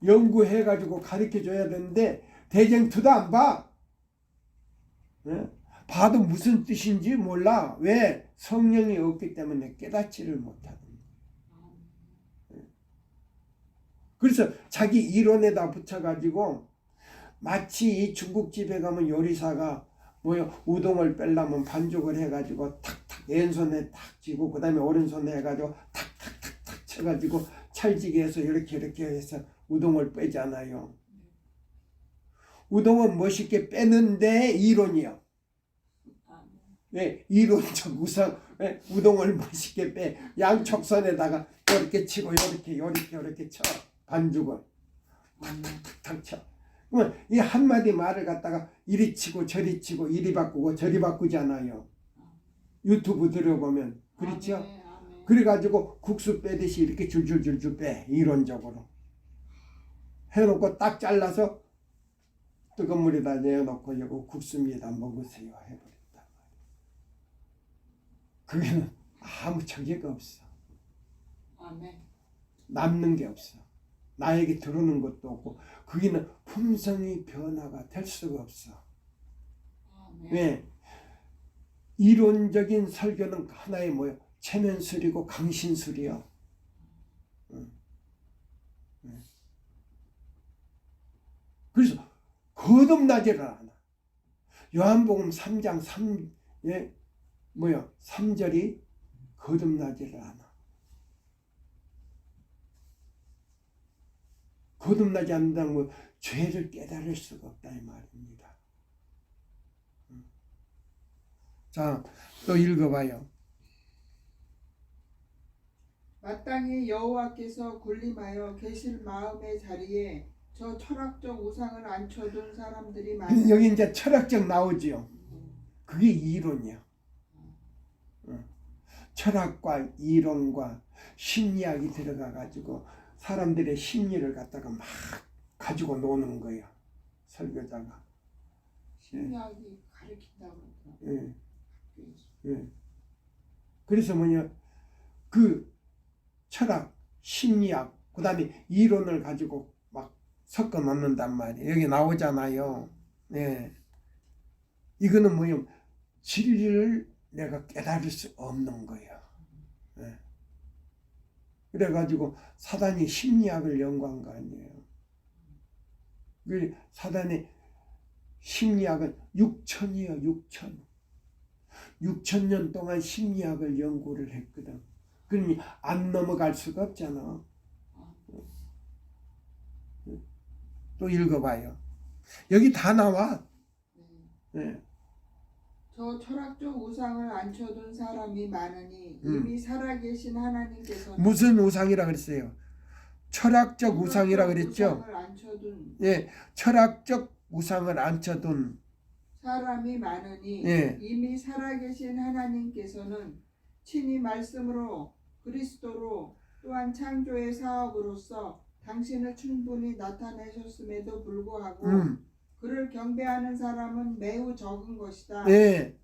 연구해가지고 가르쳐줘야 되는데 대쟁투도 안 봐. 봐도 무슨 뜻인지 몰라. 왜? 성령이 없기 때문에 깨닫지를 못하는 거예요. 그래서 자기 이론에다 붙여가지고 마치 이 중국집에 가면 요리사가 우동을 빼려면 반죽을 해가지고 탁탁 왼손에 탁 쥐고 그 다음에 오른손에 해가지고 탁탁탁탁 쳐가지고 찰지게 해서 이렇게 해서 우동을 빼잖아요. 우동은 멋있게 빼는데 이론이요. 네, 이론적 우상, 우동을 멋있게 빼. 양촉선에다가 이렇게 치고 이렇게 쳐. 반죽을 탁탁탁탁 쳐. 그러면 이 한마디 말을 갖다가 이리 치고 저리 치고 이리 바꾸고 저리 바꾸잖아요. 유튜브 들어보면 그렇죠? 그래가지고 국수 빼듯이 이렇게 줄줄줄줄 빼. 이론적으로 해놓고 딱 잘라서 뜨거운 물에다 내어놓고 이거 국수입니다 먹으세요 해버린다. 그게는 아무 저기가 없어. 남는 게 없어. 나에게 들어오는 것도 없고 거기는 품성이 변화가 될 수가 없어. 왜? 이론적인 설교는 하나의 뭐예요? 체면술이고 강신술이요. 그래서 거듭나지를 않아. 요한복음 3장 3절이 거듭나지를 않아. 거듭나지 않는다는 건 죄를 깨달을 수가 없다 이 말입니다. 자, 또 읽어봐요. 마땅히 여호와께서 군림하여 계실 마음의 자리에 저 철학적 우상을 앉혀둔 사람들이 많으니 여기 이제 철학적 나오지요. 그게 이론이야. 철학과 이론과 심리학이 들어가 가지고 사람들의 심리를 갖다가 막 가지고 노는 거예요. 설교자가. 심리학이 가르친다고 그러더라고요. 그래서 뭐냐 그 철학, 심리학, 그 다음에 이론을 가지고 막 섞어 놓는단 말이에요. 여기 나오잖아요. 네. 이거는 뭐냐 진리를 내가 깨달을 수 없는 거예요. 네. 그래가지고 사단이 심리학을 연구한 거 아니에요. 그 사단의 심리학은 6천이요, 6천. 6천 년 동안 심리학을 연구를 했거든. 그러니 안 넘어갈 수가 없잖아. 또 읽어봐요. 여기 다 나와. 네. 저 철학적 우상을 앉혀둔 사람이 많으니 이미 살아계신 하나님께서는 무슨 우상이라 그랬어요? 철학적 우상이라 그랬죠? 우상을 앉혀둔 예, 철학적 우상을 앉혀둔 사람이 많으니 예. 이미 살아계신 하나님께서는 친히 말씀으로 그리스도로 또한 창조의 사업으로서 당신을 충분히 나타내셨음에도 불구하고 그를 경배하는 사람은 매우 적은 것이다. 예,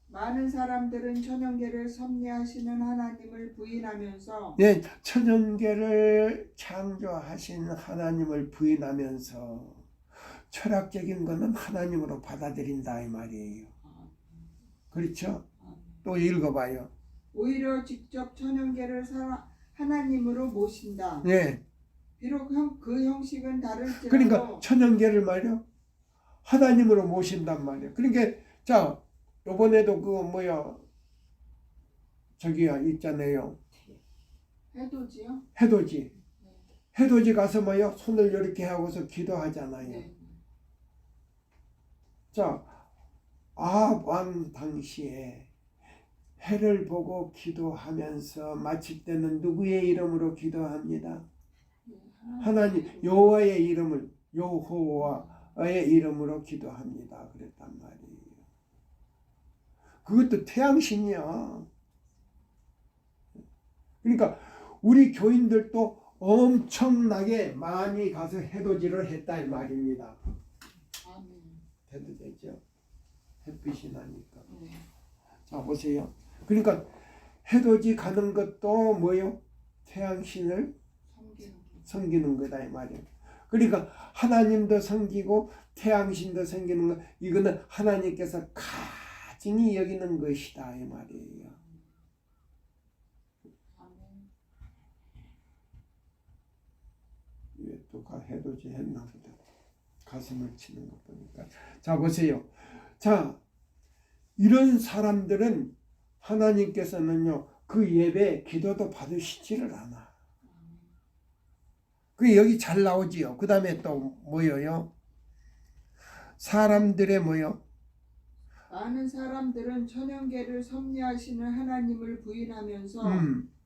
많은 사람들은 천연계를 섭리하시는 하나님을 부인하면서 예, 천연계를 창조하신 하나님을 부인하면서 철학적인 거는 하나님으로 받아들인다 이 말이에요. 그렇죠? 또 읽어봐요. 오히려 직접 천연계를 하나님으로 모신다. 예, 비록 그 형식은 다를지라도 그러니까 천연계를 말이요 하나님으로 모신단 말이에요. 그러니까 자 요번에도 그 뭐야 저기야 있잖아요. 해도지요? 해돋이. 해돋이 가서 뭐요 손을 이렇게 하고서 기도하잖아요. 네. 자 아합 당시에 해를 보고 기도하면서 마칠 때는 누구의 이름으로 기도합니다? 하나님 여호와의 이름을 여호와의 이름으로 기도합니다. 그랬단 말이에요. 그것도 태양신이야. 그러니까 우리 교인들도 엄청나게 많이 가서 해돋이를 했다 이 말입니다. 아멘. 해도 되죠? 햇빛이 나니까. 네. 자 보세요. 그러니까 해돋이 가는 것도 뭐요? 태양신을 섬기는 거다 이 말이에요. 그러니까 하나님도 섬기고 태양신도 섬기는 거 이거는 하나님께서 가증히 여기는 것이다 이 말이에요. 왜 또 해돋이 했나 보다. 가슴을 치는 거 보니까. 자 보세요. 자 이런 사람들은 하나님께서는요 그 예배 기도도 받으시지를 않아. 그 여기 잘 나오지요. 그 다음에 또 뭐예요? 사람들의 뭐요? 많은 사람들은 천연계를 섭리하시는 하나님을 부인하면서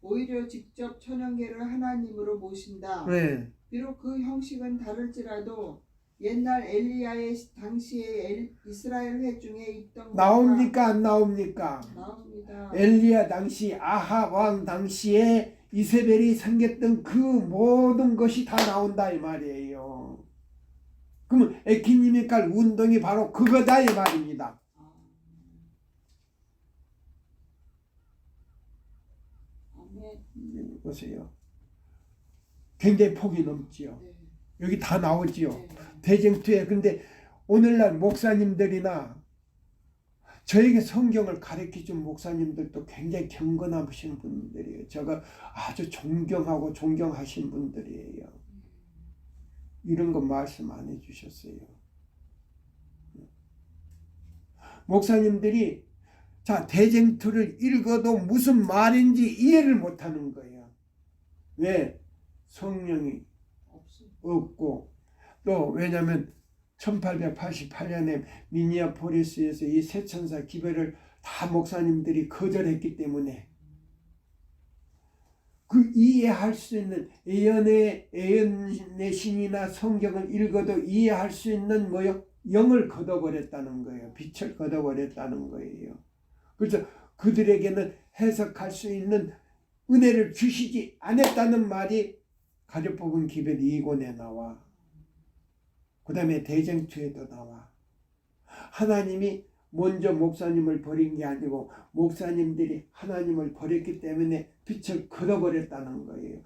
오히려 직접 천연계를 하나님으로 모신다. 네. 비록 그 형식은 다를지라도 옛날 엘리야의 당시의 이스라엘 회 중에 있던 나옵니까 안 나옵니까? 나옵니다. 엘리야 당시 아합 왕 당시에 이세벨이 생겼던 그 모든 것이 다 나온다 이 말이에요. 그러면 에키님이 깔 운동이 바로 그거다 이 말입니다. 아멘. 보세요. 굉장히 폭이 넘지요. 네. 여기 다 나오지요. 네. 대쟁투에. 근데 오늘날 목사님들이나 저에게 성경을 가르쳐준 목사님들도 굉장히 경건하신 분들이에요. 제가 아주 존경하고 존경하신 분들이에요. 이런 거 말씀 안 해주셨어요. 목사님들이 자 대쟁투를 읽어도 무슨 말인지 이해를 못하는 거예요. 왜? 성령이 없고 또 왜냐하면 1888년에 미니아폴리스에서 이 세천사 기별을 다 목사님들이 거절했기 때문에 그 이해할 수 있는 애연의 신이나 성경을 읽어도 이해할 수 있는 뭐요? 영을 걷어버렸다는 거예요. 빛을 걷어버렸다는 거예요. 그래서 그들에게는 해석할 수 있는 은혜를 주시지 않았다는 말이 가려뽑은 기별 2권에 나와. 그 다음에 대쟁투에도 나와. 하나님이 먼저 목사님을 버린 게 아니고 목사님들이 하나님을 버렸기 때문에 빛을 걷어버렸다는 거예요.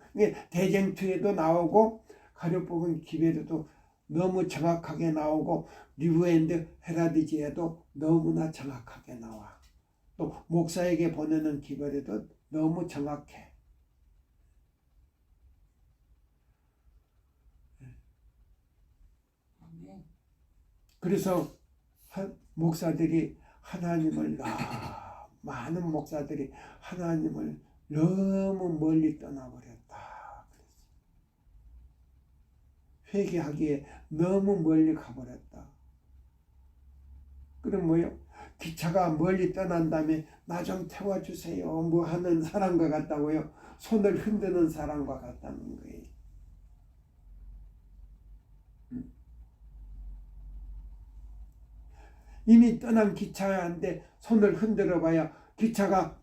대쟁투에도 나오고 가려뽑은 기별에도 너무 정확하게 나오고 리브앤드 헤라디지에도 너무나 정확하게 나와. 또 목사에게 보내는 기별에도 너무 정확해. 그래서 목사들이 하나님을 많은 목사들이 하나님을 너무 멀리 떠나버렸다. 회개하기에 너무 멀리 가버렸다. 그럼 뭐요? 기차가 멀리 떠난 다음에 나 좀 태워주세요 뭐 하는 사람과 같다고요? 손을 흔드는 사람과 같다는 거예요. 이미 떠난 기차인데 손을 흔들어 봐야 기차가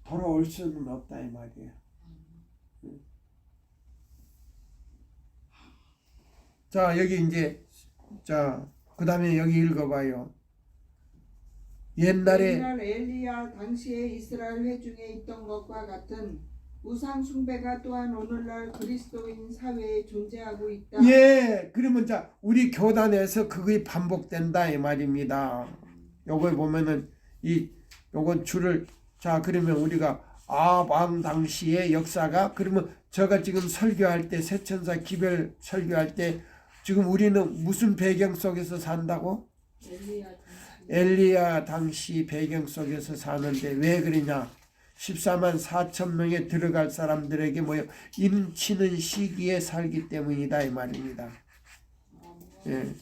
돌아올 수는 없다 이 말이에요. 자 여기 이제 그 다음에 여기 읽어봐요. 옛날 엘리야 당시에 이스라엘 회중에 있던 것과 같은 우상 숭배가 또한 오늘날 그리스도인 사회에 존재하고 있다. 예, 그러면 자 우리 교단에서 그게 반복된다 이 말입니다. 요걸 보면은 요건 줄을 그러면 우리가 아방 당시의 역사가 그러면 제가 지금 설교할 때 세천사 기별 설교할 때 지금 우리는 무슨 배경 속에서 산다고? 엘리야 당시 배경 속에서 사는데 왜 그러냐? 14만 4천 명에 들어갈 사람들에게 임치는 시기에 살기 때문이다 이 말입니다. 예.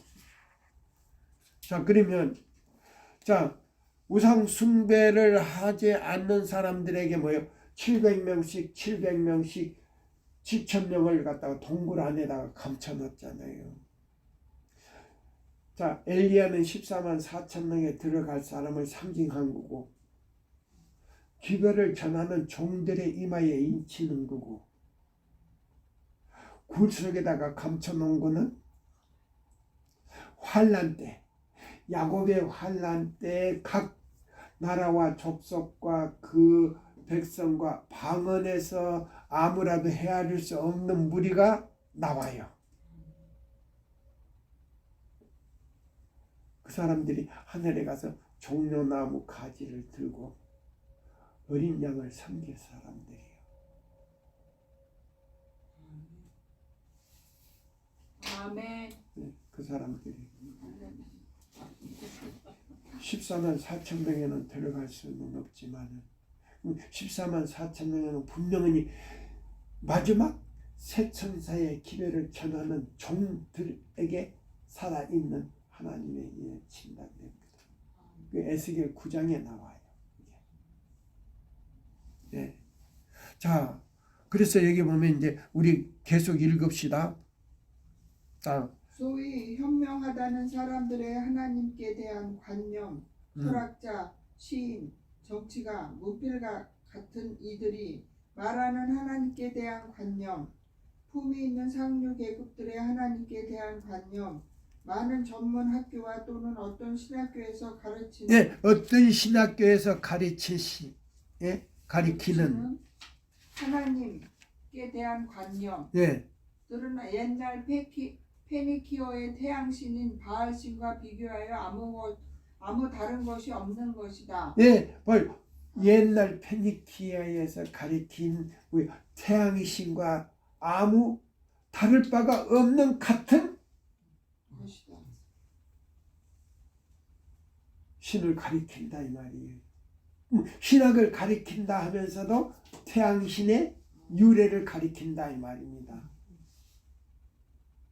자 그러면 우상 숭배를 하지 않는 사람들에게 700명씩 7,000명을 갖다가 동굴 안에다가 감춰놓잖아요. 엘리야는 14만 4천 명에 들어갈 사람을 상징한 거고 기별을 전하는 종들의 이마에 인치는 거고 굴 속에다가 감춰놓은 거는 환란 때 야곱의 환란 때 각 나라와 족속과 그 백성과 방언에서 아무라도 헤아릴 수 없는 무리가 나와요. 그 사람들이 하늘에 가서 종려나무 가지를 들고 어린 양을 섬길 사람들이에요. 아멘. 네, 그 사람들이 14만 4천 명에는 들어갈 수는 없지만 14만 4천 명에는 분명히 마지막 새천사의 기별을 전하는 종들에게 살아있는 하나님의 진단됩니다. 그 에스겔 9장에 나와요. 네. 자, 그래서 여기 보면 이제 우리 계속 읽읍시다. 소위 현명하다는 사람들의 하나님께 대한 관념, 철학자, 시인, 정치가, 문필가 같은 이들이 말하는 하나님께 대한 관념, 품위 있는 상류 계급들의 하나님께 대한 관념, 많은 전문 학교와 또는 어떤 신학교에서 가르치는 어떤 신학교에서 가리키는 하나님께 대한 관념, 들은 옛날 페니키어의 태양신인 바알신과 비교하여 아무 다른 것이 없는 것이다. 옛날 페니키아에서 가리킨 태양신과 아무 다를 바가 없는 같은 것이다. 신을 가리킨다 이 말이에요. 신학을 가리킨다 하면서도 태양신의 유래를 가리킨다 이 말입니다.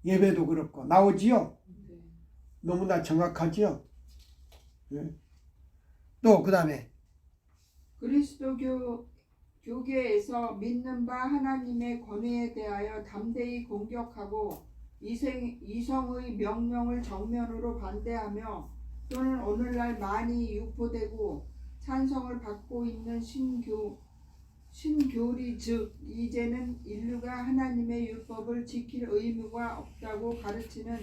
예배도 그렇고 나오지요? 네. 너무나 정확하지요? 또 그 다음에 교계에서 믿는 바 하나님의 권위에 대하여 담대히 공격하고 이성의 명령을 정면으로 반대하며 또는 오늘날 많이 유포되고 찬성을 받고 있는 신교리 즉 이제는 인류가 하나님의 율법을 지킬 의무가 없다고 가르치는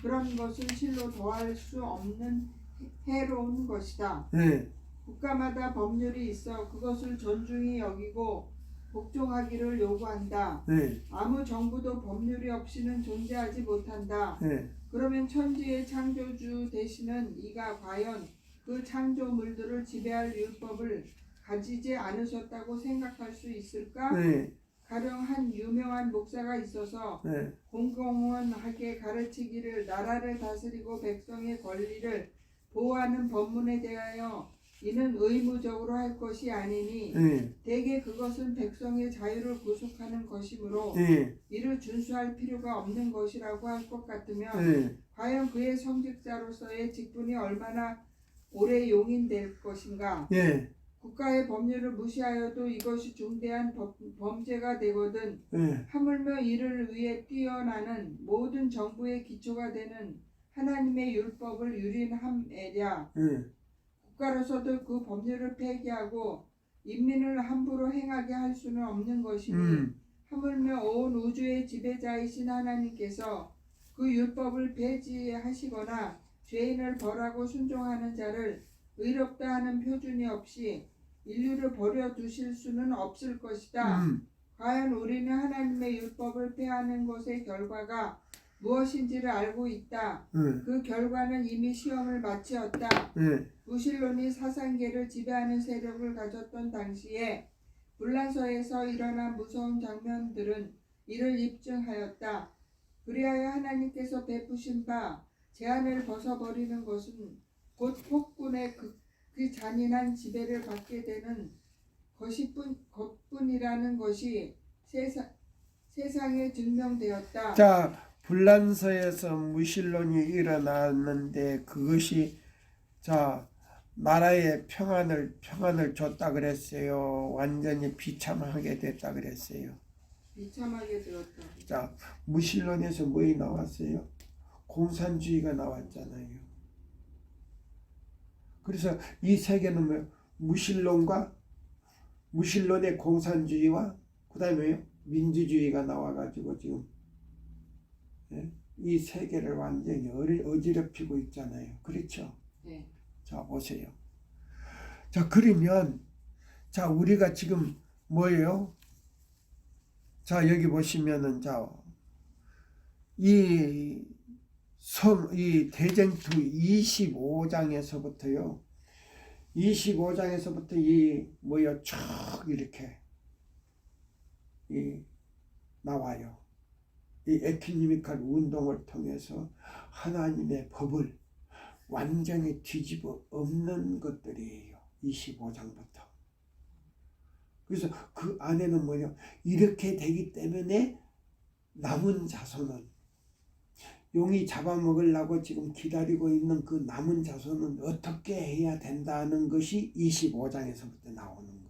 그런 것을 실로 더할 수 없는 해로운 것이다. 국가마다 법률이 있어 그것을 존중히 여기고 복종하기를 요구한다. 아무 정부도 법률이 없이는 존재하지 못한다. 그러면 천지의 창조주 되시는 이가 과연 그 창조물들을 지배할 율법을 가지지 않으셨다고 생각할 수 있을까? 가령 한 유명한 목사가 있어서 예, 공공연하게 가르치기를 나라를 다스리고 백성의 권리를 보호하는 법문에 대하여 이는 의무적으로 할 것이 아니니 예, 대개 그것은 백성의 자유를 구속하는 것이므로 예, 이를 준수할 필요가 없는 것이라고 할 것 같으면 예, 과연 그의 성직자로서의 직분이 얼마나 오래 용인될 것인가. 예, 국가의 법률을 무시하여도 이것이 중대한 범죄가 되거든 예, 하물며 이를 위해 뛰어나는 모든 정부의 기초가 되는 하나님의 율법을 유린함에랴. 예, 국가로서도 그 법률을 폐기하고 인민을 함부로 행하게 할 수는 없는 것이니 하물며 온 우주의 지배자이신 하나님께서 그 율법을 폐지하시거나 죄인을 벌하고 순종하는 자를 의롭다 하는 표준이 없이 인류를 버려두실 수는 없을 것이다. 과연 우리는 하나님의 율법을 폐하는 것의 결과가 무엇인지를 알고 있다. 그 결과는 이미 시험을 마치었다. 예, 무신론이 사상계를 지배하는 세력을 가졌던 당시에 불란서에서 일어난 무서운 장면들은 이를 입증하였다. 그리하여 하나님께서 베푸신 바 제한을 벗어버리는 것은 곧 폭군의 그 잔인한 지배를 받게 되는 것뿐이라는 것이 세상에 증명되었다. 자, 불란서에서 무신론이 일어났는데 그것이 자 나라에 평안을 줬다 그랬어요. 완전히 비참하게 됐다 그랬어요. 비참하게 되었다. 자, 무신론에서 뭐이 나왔어요? 공산주의가 나왔잖아요. 그래서 이 세계는 뭐 무신론의 공산주의와 그다음에 민주주의가 나와가지고 지금 이 세계를 완전히 어지럽히고 있잖아요. 그렇죠? 네. 자, 보세요. 자, 그러면 자, 우리가 지금 뭐예요? 자, 여기 보시면은 자, 이 대쟁투 25장에서부터요. 25장에서부터 이 뭐요? 쭉 이렇게 나와요. 이 에큐니미컬 운동을 통해서 하나님의 법을 완전히 뒤집어 엎는 것들이에요. 25장부터. 그래서 그 안에는 뭐냐? 이렇게 되기 때문에 남은 자손은 용이 잡아먹으려고 지금 기다리고 있는 그 남은 자손은 어떻게 해야 된다는 것이 25장에서부터 나오는 거예요.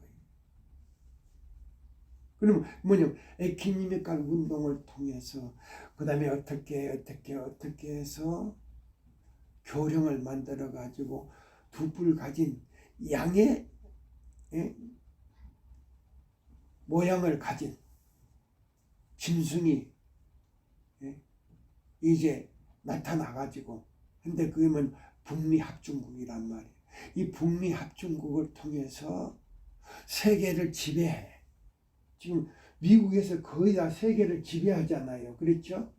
그럼 뭐냐면 에키니미컬 운동을 통해서 그 다음에 어떻게 해서 교령을 만들어 가지고 두 뿔 가진 양의 모양을 가진 짐승이 이제 나타나가지고 근데 그러면 북미 합중국이란 말이에요. 이 북미 합중국을 통해서 세계를 지배해. 지금 미국에서 거의 다 세계를 지배하잖아요. 그렇죠?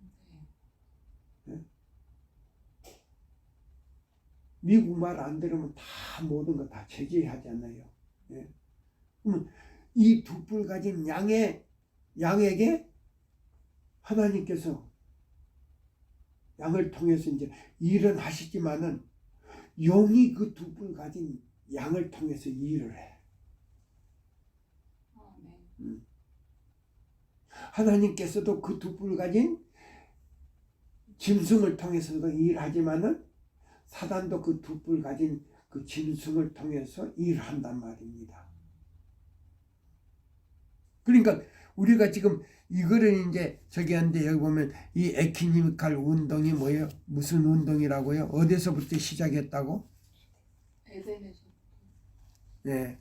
미국 말 안 들으면 다 모든 거 다 제재하잖아요. 그러면 이 두 뿔 가진 양에게 하나님께서 양을 통해서 이제 일은 하시지만은 용이 그 두 뿔 가진 양을 통해서 일을 해. 하나님께서도 그 두 뿔 가진 짐승을 통해서도 일하지만은 사단도 그 두 뿔 가진 그 짐승을 통해서 일한단 말입니다. 그러니까 우리가 지금 이거를 이제 저기 하는데 여기 보면 이 에키니미컬 운동이 뭐예요? 무슨 운동이라고요? 어디서부터 시작했다고? 에덴에서. 네.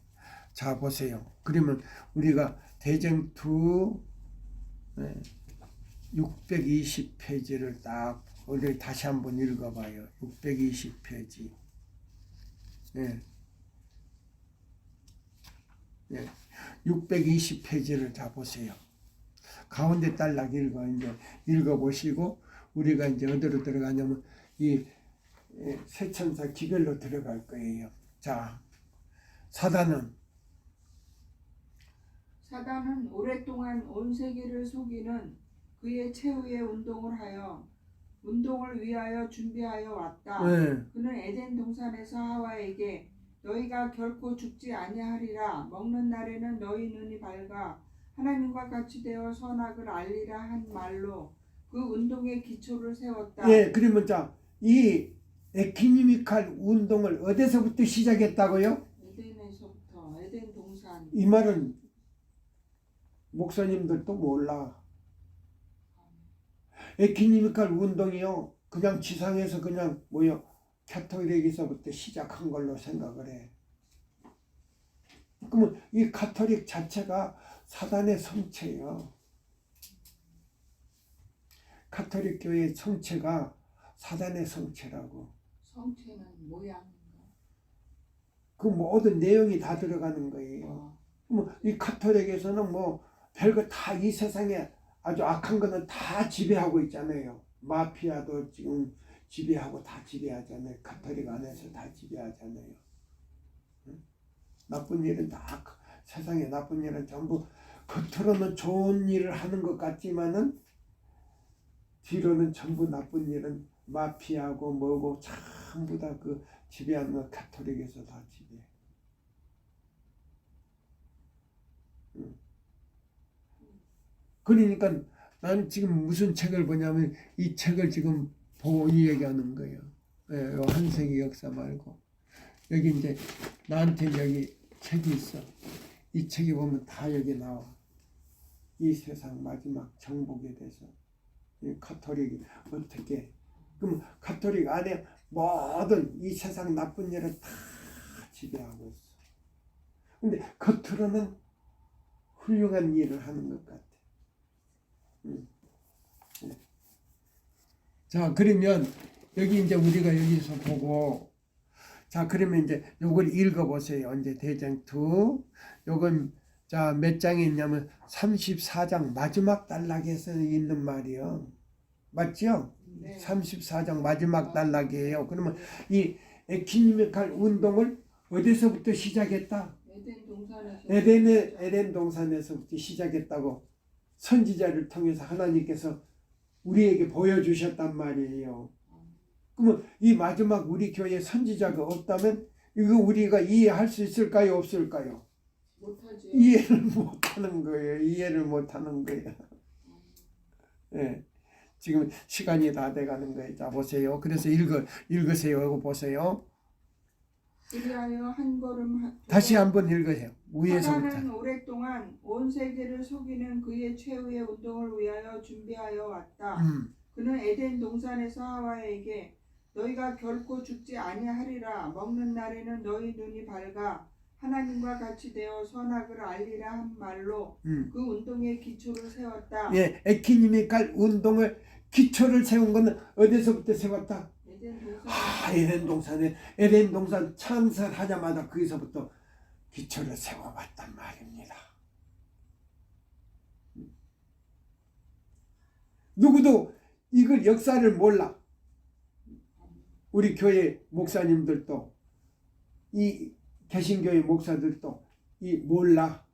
자, 보세요. 그러면 우리가 대쟁투 620페이지를 딱 우리 다시 한번 읽어봐요. 620페이지. 네. 620페이지를 다 보세요. 가운데 딸락 읽어보시고 우리가 이제 어디로 들어가냐면 이 세천사 기별로 들어갈 거예요. 자, 사단은 사단은 오랫동안 온 세계를 속이는 그의 최후의 운동을 위하여 준비하여 왔다. 예. 그는 에덴 동산에서 하와에게 너희가 결코 죽지 아니하리라. 먹는 날에는 너희 눈이 밝아 하나님과 같이 되어 선악을 알리라 한 말로 그 운동의 기초를 세웠다. 예, 그러면 이 에키니미칼 운동을 어디서부터 시작했다고요? 에덴에서부터 에덴 동산. 이 말은 목사님들도 몰라. 에키니미칼 운동이요, 그냥 지상에서 그냥 카톨릭에서부터 시작한 걸로 생각을 해. 그러면 이 카톨릭 자체가 사단의 성체예요. 카톨릭 교회의 성체가 사단의 성체라고. 성체는 모양인가? 그 모든 내용이 다 들어가는 거예요. 이 카톨릭에서는 별거 다 이 세상에 아주 악한 거는 다 지배하고 있잖아요. 마피아도 지금 지배하고 다 지배하잖아요. 카톨릭 안에서 다 지배하잖아요. 응? 나쁜 일은 다 세상에 나쁜 일은 전부 겉으로는 좋은 일을 하는 것 같지만은 뒤로는 전부 나쁜 일은 마피아고 뭐고 전부 다 그 지배하는 거 카톨릭에서 다 지배. 그러니까 나는 지금 무슨 책을 보냐면 이 책을 지금 보고 이 얘기하는 거예요. 예, 한세기 역사 말고 여기 이제 나한테 여기 책이 있어. 이 책에 보면 다 여기 나와. 이 세상 마지막 정복에 대해서 이 카톨릭이 어떻게, 그럼 카톨릭 안에 모든 이 세상 나쁜 일을 다 지배하고 있어. 근데 겉으로는 훌륭한 일을 하는 것 같아. 자, 그러면 여기 이제 우리가 여기서 보고, 자, 그러면 이제 요걸 읽어보세요. 이제 대장 2. 요건 몇 장에 있냐면 34장 마지막 단락에서 있는 말이요. 맞죠? 네. 34장 마지막 단락이에요. 그러면 이 에키니미칼 운동을 어디서부터 시작했다? 에덴 동산에서. 에덴 동산에서부터 시작했다고 선지자를 통해서 하나님께서 우리에게 보여주셨단 말이에요. 그러면 이 마지막 우리 교회에 선지자가 없다면 이거 우리가 이해할 수 있을까요? 없을까요? 못하지. 이해를 못하는 거예요. 이해를 못하는 거예요. 네. 지금 시간이 다 돼가는 거예요. 자, 보세요. 그래서 읽으세요. 이거 보세요. 그리하여 한 걸음 다시 한번 읽으세요. 사단은 위에서부터. 오랫동안 온 세계를 속이는 그의 최후의 운동을 위하여 준비하여 왔다. 그는 에덴 동산에서 하와에게 너희가 결코 죽지 아니하리라. 먹는 날에는 너희 눈이 밝아 하나님과 같이 되어 선악을 알리라 한 말로 그 운동의 기초를 세웠다. 예, 에키니미칼 운동을 기초를 세운 것은 어디서부터 세웠다? 에덴 동산 창설하자마자 거기서부터 기초를 세워봤단 말입니다. 누구도 이걸 역사를 몰라. 우리 교회 목사님들도 이 개신교회 목사들도 이 몰라.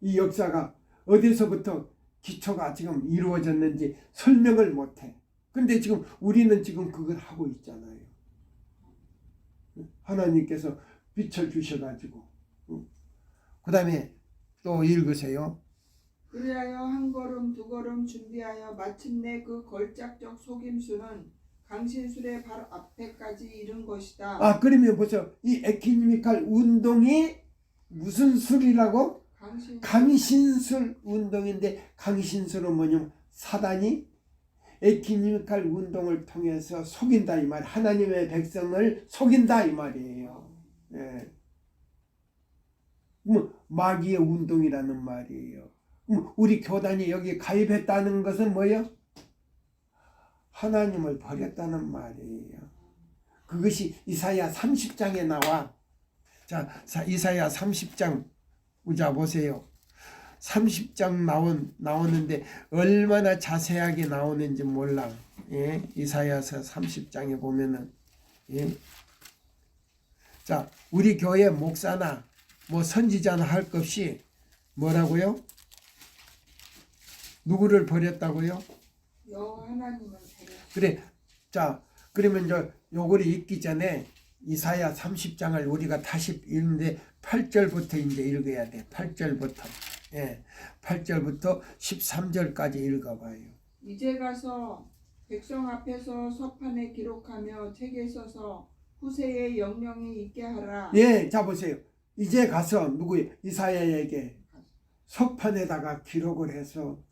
이 역사가 어디서부터 기초가 지금 이루어졌는지 설명을 못해. 근데 지금 우리는 지금 그걸 하고 있잖아요. 하나님께서 빛을 주셔가지고. 그 다음에 또 읽으세요. 그리하여 한 걸음 두 걸음 준비하여 마침내 그 걸작적 속임수는 강신술의 바로 앞에까지 이른 것이다. 아, 그러면 보세요. 이 에키니미칼 운동이 무슨 술이라고? 강신술 운동인데, 강신술은 뭐냐면 사단이 에키니미칼 운동을 통해서 속인다 이 말. 하나님의 백성을 속인다 이 말이에요. 예. 마귀의 운동이라는 말이에요. 우리 교단이 여기 가입했다는 것은 뭐예요? 하나님을 버렸다는 말이에요. 그것이 이사야 30장에 나와. 자, 이사야 30장 보자 보세요. 30장 나오는데 얼마나 자세하게 나오는지 몰라. 예? 이사야서 30장에 보면은, 예? 자, 우리 교회 목사나 뭐 선지자나 할 것 없이 뭐라고요? 누구를 버렸다고요? 여호와 하나님을 버렸어요. 그래. 자, 그러면 요거를 읽기 전에 이사야 30장을 우리가 다시 읽는데 8절부터 이제 읽어야 돼. 8절부터. 예. 8절부터 13절까지 읽어봐요. 이제 가서 백성 앞에서 서판에 기록하며 책에 써서 후세에 영영이 있게 하라. 예, 자 보세요. 이제 가서 누구예요? 이사야에게 석판에다가 기록을 해서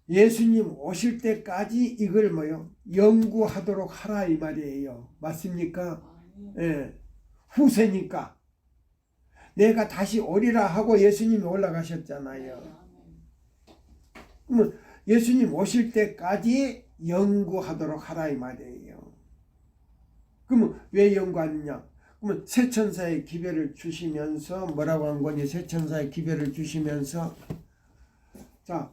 예수님 오실 때까지 이걸 뭐요? 연구하도록 하라 이 말이에요. 맞습니까? 아멘. 예. 후세니까 내가 다시 오리라 하고 예수님이 올라가셨잖아요. 아멘. 그러면 예수님 오실 때까지 연구하도록 하라 이 말이에요. 그러면 왜 연구하느냐? 그러면 새 천사의 기별을 주시면서 뭐라고 한 거니? 새 천사의 기별을 주시면서 자,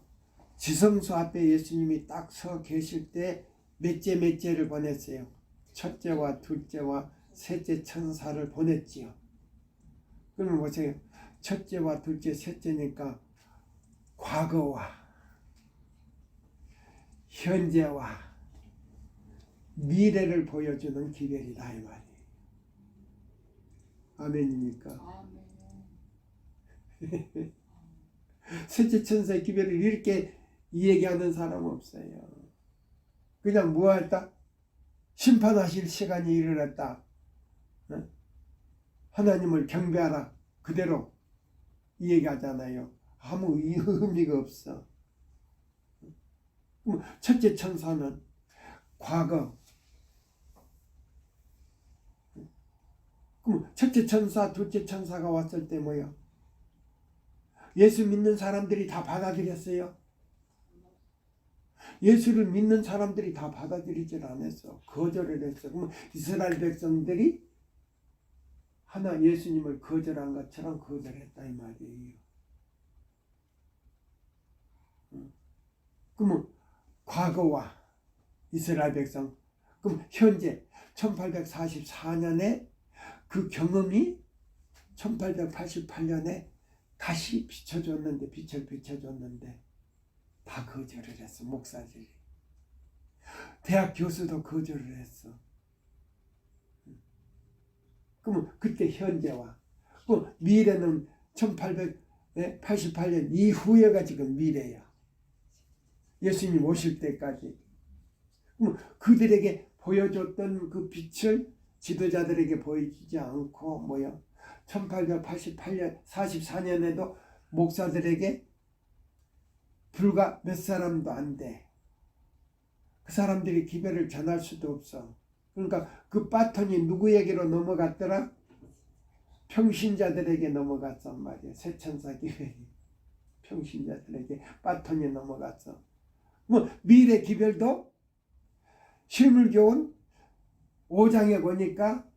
지성소 앞에 예수님이 딱 서 계실 때 몇째를 보냈어요. 첫째와 둘째와 셋째 천사를 보냈지요. 그러면 보세요. 첫째와 둘째, 셋째니까 과거와 현재와 미래를 보여주는 기별이다 이 말이에요. 아멘입니까? 아멘. 셋째 천사의 기별을 이렇게 얘기하는 사람 없어요. 그냥 뭐했다? 심판하실 시간이 이르렀다. 하나님을 경배하라. 그대로 이 얘기하잖아요. 아무 의미가 없어. 첫째 천사는 과거. 그럼 첫째 천사, 둘째 천사가 왔을 때 뭐예요? 예수 믿는 사람들이 다 받아들였어요? 예수를 믿는 사람들이 다 받아들이질 않았어. 거절을 했어. 그러면 이스라엘 백성들이 하나 예수님을 거절한 것처럼 거절했다 이 말이에요. 그러면 과거와 이스라엘 백성, 그럼 현재 1844년에 그 경험이 1888년에 다시 비춰줬는데 빛을 비춰줬는데 다 거절을 했어. 목사들이. 대학 교수도 거절을 했어. 그러면 그때 현재와 그 미래는 1888년 이후에가 지금 미래야. 예수님 오실 때까지. 그럼 그들에게 보여줬던 그 빛을 지도자들에게 보이지 않고 뭐야? 1888년 44년에도 목사들에게 불과 몇 사람도 안 돼. 그 사람들이 기별을 전할 수도 없어. 그러니까 그 바톤이 누구에게로 넘어갔더라? 평신자들에게 넘어갔단 말이야. 새천사 기별이 평신자들에게 바톤이 넘어갔어. 뭐 미래 기별도 실물교훈 5장에 보니까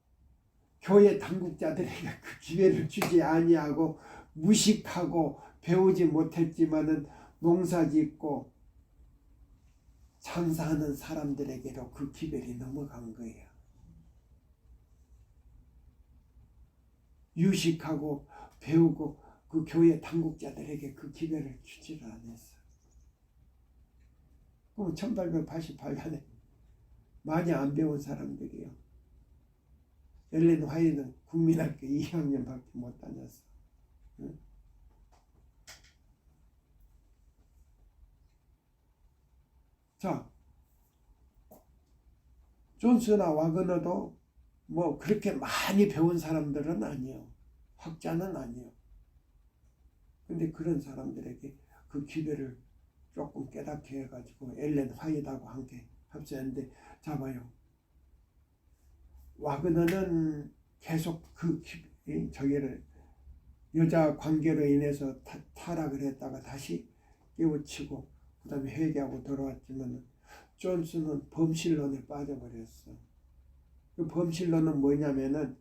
교회 당국자들에게 그 기회를 주지 아니하고 무식하고 배우지 못했지만은 농사짓고 장사하는 사람들에게로 그 기별이 넘어간 거예요. 유식하고 배우고 그 교회 당국자들에게 그 기별을 주지를 않았어. 그럼 1888년에 많이 안 배운 사람들이요. 엘렌 화이트는 국민학교 2학년밖에 못 다녔어. 응? 자, 존스나 와그너도 뭐 그렇게 많이 배운 사람들은 아니에요. 학자는 아니에요. 근데 그런 사람들에게 그 기별을 조금 깨닫게 해가지고 엘렌 화이트하고 함께 합세했는데, 자 봐요. 와그너는 계속 저기를 여자 관계로 인해서 타락을 했다가 다시 깨우치고 그 다음에 회개하고 돌아왔지만 존스는 범실론에 빠져버렸어. 그 범실론은 뭐냐면은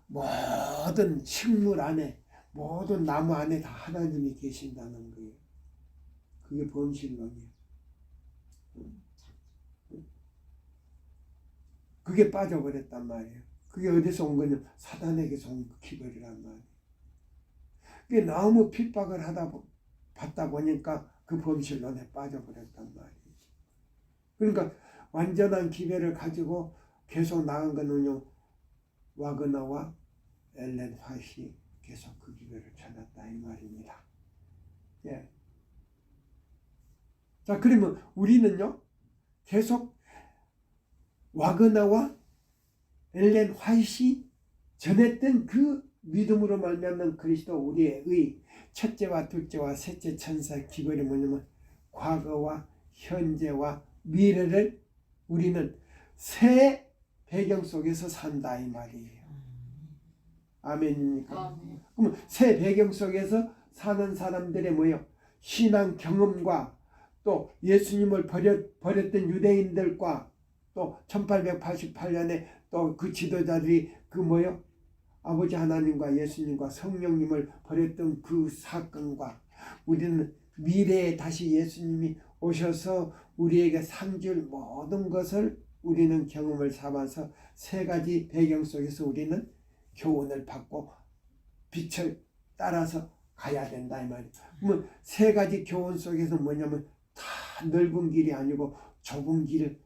모든 식물 안에 모든 나무 안에 다 하나님이 계신다는 거예요. 그게 범실론이에요. 그게 빠져버렸단 말이에요. 그게 어디서 온 거냐? 사단에게서 온 기별이란 말이에요. 그게 너무 핍박을 받다 보니까 그 범실론에 빠져버렸단 말이에요. 그러니까 완전한 기별을 가지고 계속 나간 거는요, 와그너와 엘렌 화이트이 계속 그 기별을 찾았다 이 말입니다. 예. 자, 그러면 우리는요, 계속 와그너와 엘렌 화이트이 전했던 그 믿음으로 말미암는 그리스도 우리의 의 첫째와 둘째와 셋째 천사 기별이 뭐냐면 과거와 현재와 미래를 우리는 새 배경 속에서 산다 이 말이에요. 아멘입니까? 아멘. 그러면 새 배경 속에서 사는 사람들의 뭐요? 신앙 경험과 또 예수님을 버렸던 유대인들과 또 1888년에 또 그 지도자들이 그 뭐요? 아버지 하나님과 예수님과 성령님을 버렸던 그 사건과 우리는 미래에 다시 예수님이 오셔서 우리에게 상줄 모든 것을 우리는 경험을 삼아서 세 가지 배경 속에서 우리는 교훈을 받고 빛을 따라서 가야 된다 이 말이에요. 그러면 세 가지 교훈 속에서 뭐냐면 다 넓은 길이 아니고 좁은 길이더라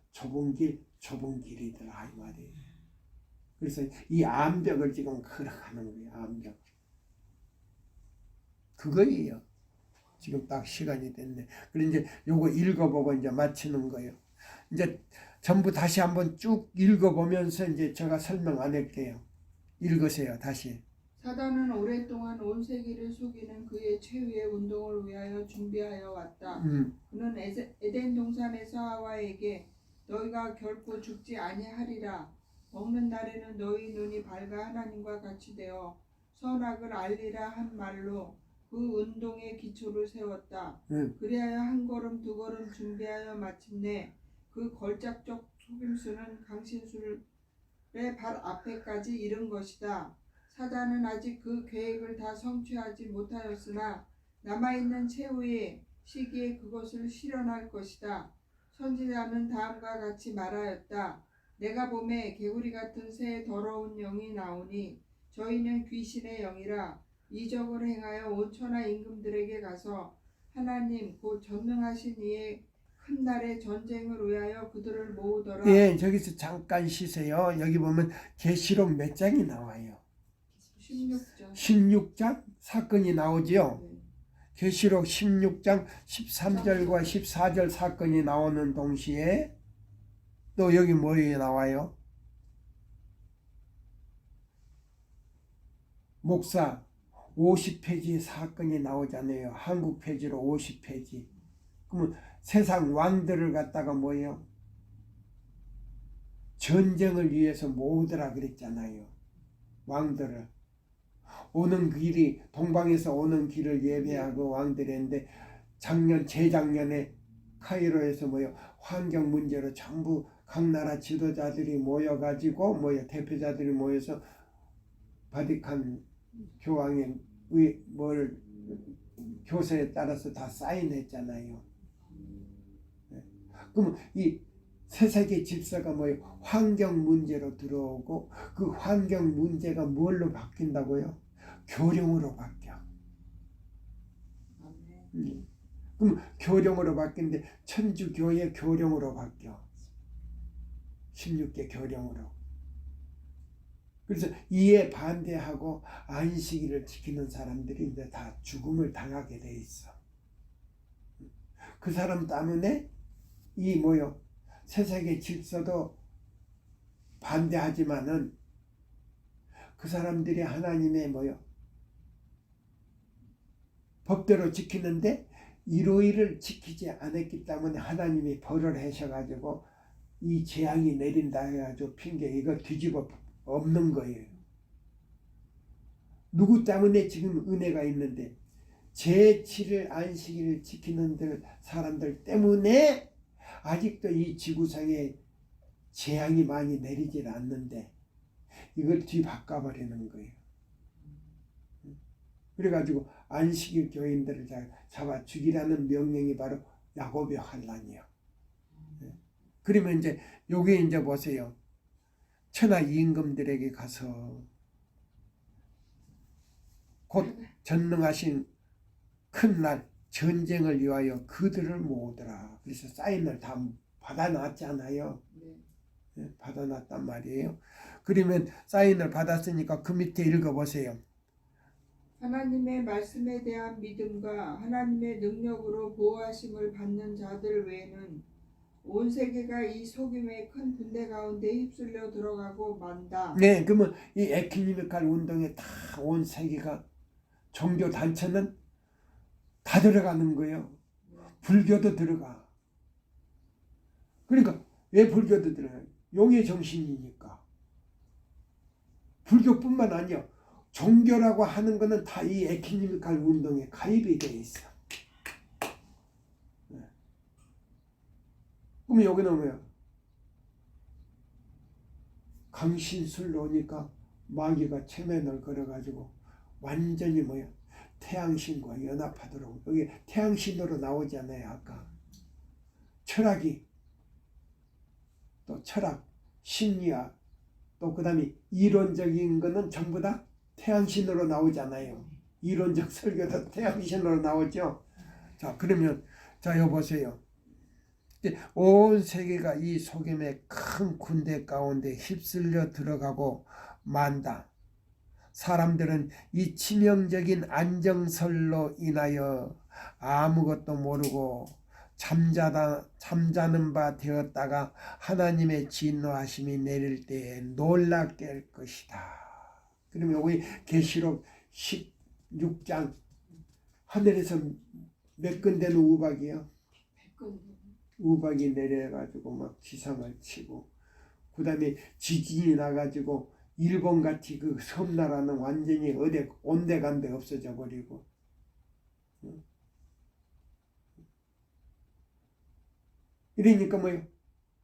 이 말이에요. 그래서 이 암벽을 지금 걸어가는 거예요. 암벽. 그거예요. 지금 딱 시간이 됐네. 그리고 이제 요거 읽어보고 이제 마치는 거예요. 이제 전부 다시 한번 쭉 읽어보면서 이제 제가 설명 안 할게요. 읽으세요. 다시. 사단은 오랫동안 온 세계를 속이는 그의 최후의 운동을 위하여 준비하여 왔다. 그는 에덴 동산에서 하와에게 너희가 결코 죽지 아니하리라. 먹는 날에는 너희 눈이 밝아 하나님과 같이 되어 선악을 알리라 한 말로 그 운동의 기초를 세웠다. 그리하여 한 걸음 두 걸음 준비하여 마침내 그 걸작적 속임수는 강신술의 발 앞에까지 이른 것이다. 사단은 아직 그 계획을 다 성취하지 못하였으나 남아있는 최후의 시기에 그것을 실현할 것이다. 선지자는 다음과 같이 말하였다. 내가 봄에 개구리 같은 새 더러운 영이 나오니 저희는 귀신의 영이라 이적을 행하여 온 천하 임금들에게 가서 하나님 곧 전능하신 이의 큰 날의 전쟁을 위하여 그들을 모으더라. 예, 저기서 잠깐 쉬세요. 여기 보면 계시록 몇 장이 나와요. 16장. 16장 사건이 나오지요. 네. 계시록 16장 13절과 14절 사건이 나오는 동시에 또 여기 뭐에 나와요? 목사 50페이지 사건이 나오잖아요. 한국 페이지로 50페이지. 그러면 세상 왕들을 갖다가 뭐예요? 전쟁을 위해서 모으더라 그랬잖아요. 왕들을. 오는 길이 동방에서 오는 길을 예배하고 왕들이 했는데 재작년에 카이로에서 뭐요? 환경 문제로 전부 각 나라 지도자들이 모여가지고 대표자들이 모여서 바티칸 교황의 교서에 따라서 다 사인했잖아요. 그럼 이 세세계 질서가 뭐예요? 환경 문제로 들어오고 그 환경 문제가 뭘로 바뀐다고요? 교령으로 바뀌어. 그럼 교령으로 바뀌는데 천주교의 교령으로 바뀌어. 16개 교령으로. 그래서 이에 반대하고 안식일을 지키는 사람들이 이제 다 죽음을 당하게 돼 있어. 그 사람 때문에 이 세상의 질서도 반대하지만은 그 사람들이 하나님의 법대로 지키는데 일요일을 지키지 않았기 때문에 하나님이 벌을 하셔가지고 이 재앙이 내린다 해가지고 핑계 이거 뒤집어 없는 거예요. 누구 때문에 지금 은혜가 있는데 제7일 안식일을 지키는 사람들 때문에 아직도 이 지구상에 재앙이 많이 내리질 않는데 이걸 뒤바꿔버리는 거예요. 그래가지고 안식일 교인들을 잡아 죽이라는 명령이 바로 야곱의 환란이에요. 그러면 이제 여기 이제 보세요. 천하 임금들에게 가서 곧 전능하신 큰 날 전쟁을 위하여 그들을 모으더라. 그래서 사인을 다 받아놨잖아요. 네. 예, 받아놨단 말이에요. 그러면 사인을 받았으니까 그 밑에 읽어보세요. 하나님의 말씀에 대한 믿음과 하나님의 능력으로 보호하심을 받는 자들 외에는 온 세계가 이 속임의 큰 군대 가운데 휩쓸려 들어가고 만다. 네, 그러면 이 에큐메니칼 운동에 다 온 세계가 종교 단체는 다 들어가는 거예요. 불교도 들어가. 그러니까 왜 불교도 들어가요? 용의 정신이니까. 불교뿐만 아니야. 종교라고 하는 거는 다 이 에큐메니칼 운동에 가입이 돼 있어. 네. 그럼 여기는 뭐야? 강신술 놓으니까 마귀가 체면을 걸어가지고 완전히 뭐야? 태양신과 연합하도록. 여기 태양신으로 나오잖아요. 아까 철학이 또 철학, 심리학 또 그 다음에 이론적인 거는 전부 다 태양신으로 나오잖아요. 이론적 설교도 태양신으로 나오죠. 자, 그러면 자, 여보세요. 온 세계가 이 속임의 큰 군대 가운데 휩쓸려 들어가고 만다. 사람들은 이 치명적인 안정설로 인하여 아무것도 모르고 잠자는 바 되었다가 하나님의 진노하심이 내릴 때에 놀랍게 할 것이다. 그러면 여기 계시록 16장 하늘에서 몇 건대는 우박이요? 우박이 내려가지고 막 지상을 치고 그 다음에 지진이 나가지고 일본같이 그 섬나라는 완전히 어디 온데간데 없어져 버리고 이러니까 뭐예요?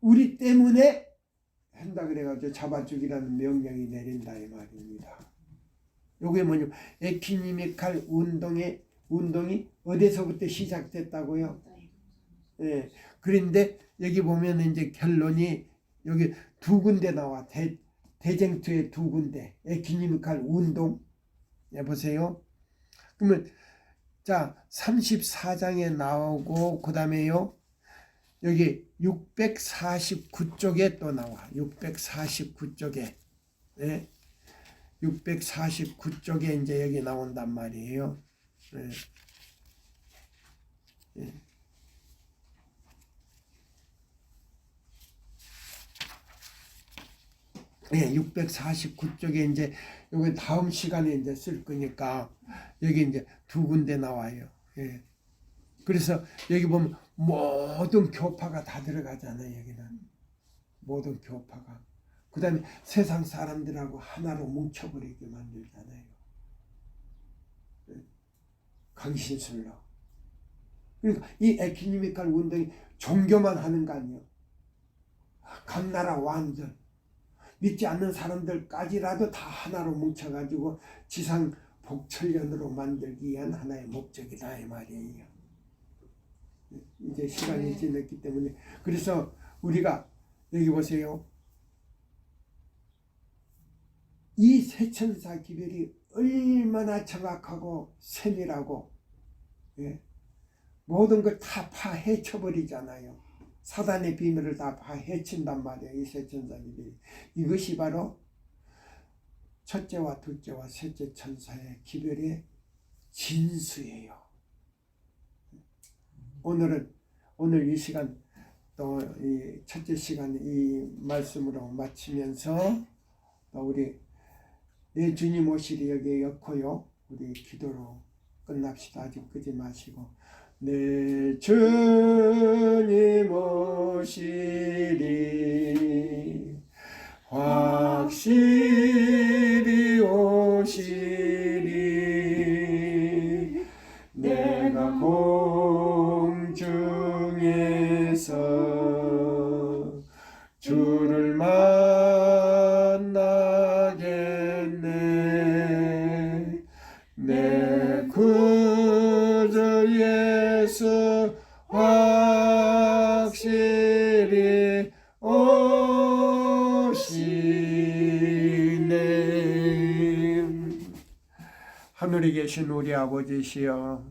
우리 때문에 한다 그래가지고 잡아 죽이라는 명령이 내린다 이 말입니다. 요게 뭐냐? 에큐메니칼 운동이 어디서부터 시작됐다고요? 예. 그런데 여기 보면 이제 결론이 여기 두 군데 나와. 대쟁투의 두 군데. 에큐메니칼 운동. 예, 보세요. 그러면 자 34장에 나오고 그 다음에요. 여기 649쪽에 또 나와. 649쪽에. 예. 649쪽에 이제 여기 나온단 말이에요. 예. 예. 예, 649쪽에 이제 여기 다음 시간에 이제 쓸 거니까 여기 이제 두 군데 나와요. 예. 그래서 여기 보면 모든 교파가 다 들어가잖아요. 여기는 모든 교파가. 그 다음에 세상 사람들하고 하나로 뭉쳐버리게 만들잖아요. 예. 강신술로. 그러니까 이 에큐메니칼 운동이 종교만 하는 거 아니에요. 각 나라 왕들 믿지 않는 사람들까지라도 다 하나로 뭉쳐가지고 지상 복철련으로 만들기 위한 하나의 목적이다 이 말이에요. 이제 시간이 지났기 때문에 그래서 우리가 여기 보세요. 이 세천사 기별이 얼마나 정확하고 세밀하고 예, 모든 걸 다 파헤쳐버리잖아요. 사단의 비밀을 다 파헤친단 말이에요. 이 세천사 기별이. 이것이 바로 첫째와 둘째와 셋째 천사의 기별의 진수예요. 오늘 이 시간 또 이 첫째 시간 이 말씀으로 마치면서 또 우리 내 주님 오시리 여기에 엮고요. 우리 기도로 끝납시다. 아직 끄지 마시고 내 주님 오시리 확실히 오시리 내가 공중에서 주를 만나겠네 내 구주 예수 확실히 오시네. 하늘 하늘에 계신 우리 아버지시여,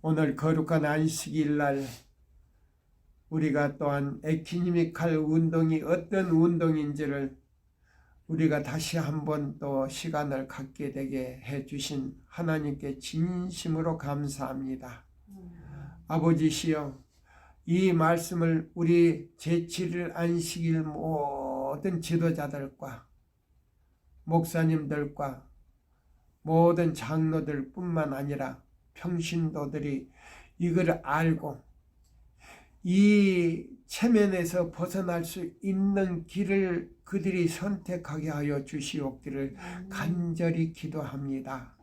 오늘 거룩한 안식일 날 우리가 또한 에키니미칼 운동이 어떤 운동인지를 우리가 다시 한번 또 시간을 갖게 되게 해주신 하나님께 진심으로 감사합니다. 아버지시여, 이 말씀을 우리 제7일 안식일 모든 지도자들과 목사님들과 모든 장로들 뿐만 아니라 평신도들이 이걸 알고 이 체면에서 벗어날 수 있는 길을 그들이 선택하게 하여 주시옵기를 간절히 기도합니다.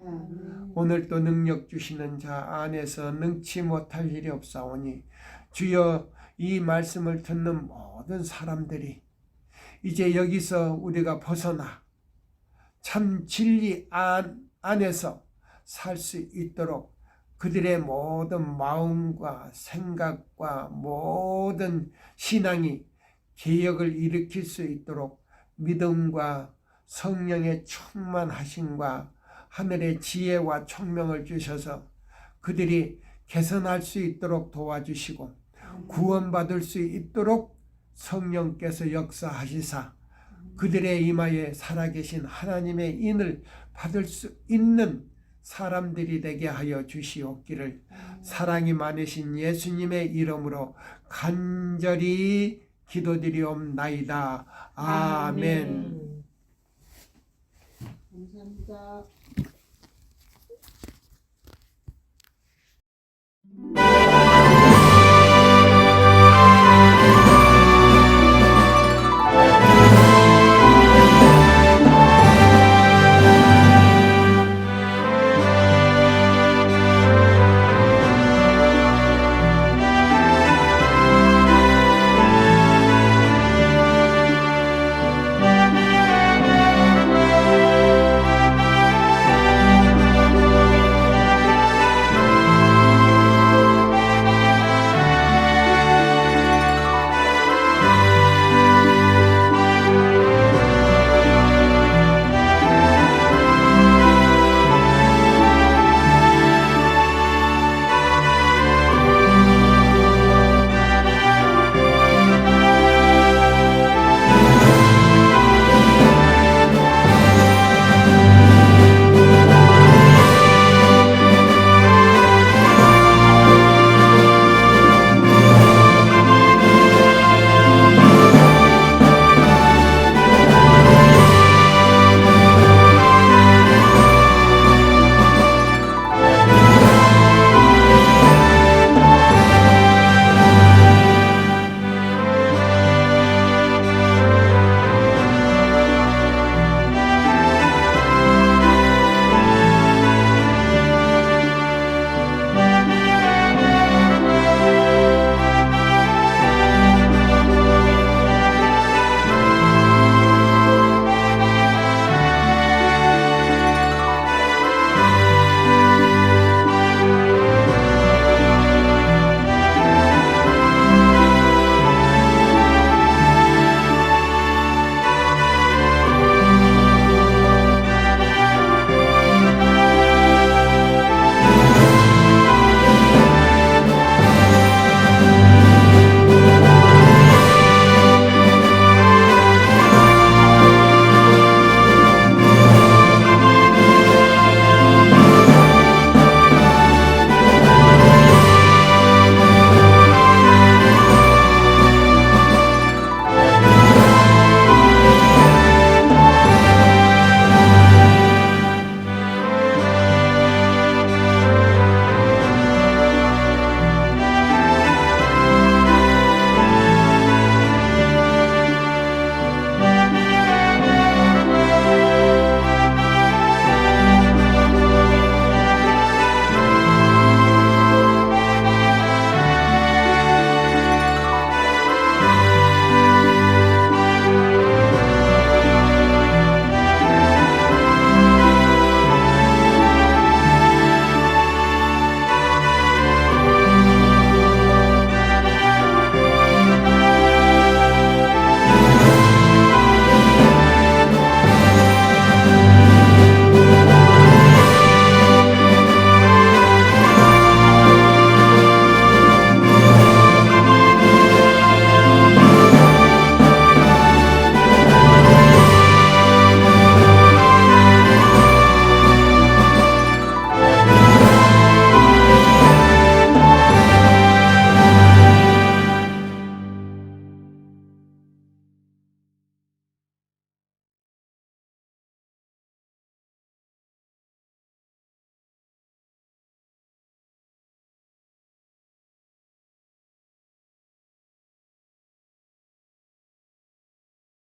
오늘 또 능력 주시는 자 안에서 능치 못할 일이 없사오니 주여, 이 말씀을 듣는 모든 사람들이 이제 여기서 우리가 벗어나 참 진리 안에서 살 수 있도록 그들의 모든 마음과 생각과 모든 신앙이 개혁을 일으킬 수 있도록 믿음과 성령의 충만하심과 하늘의 지혜와 총명을 주셔서 그들이 개선할 수 있도록 도와주시고 구원받을 수 있도록 성령께서 역사하시사 그들의 이마에 살아계신 하나님의 인을 받을 수 있는 사람들이 되게 하여 주시옵기를 사랑이 많으신 예수님의 이름으로 간절히 기도드리옵나이다. 아멘. 감사합니다.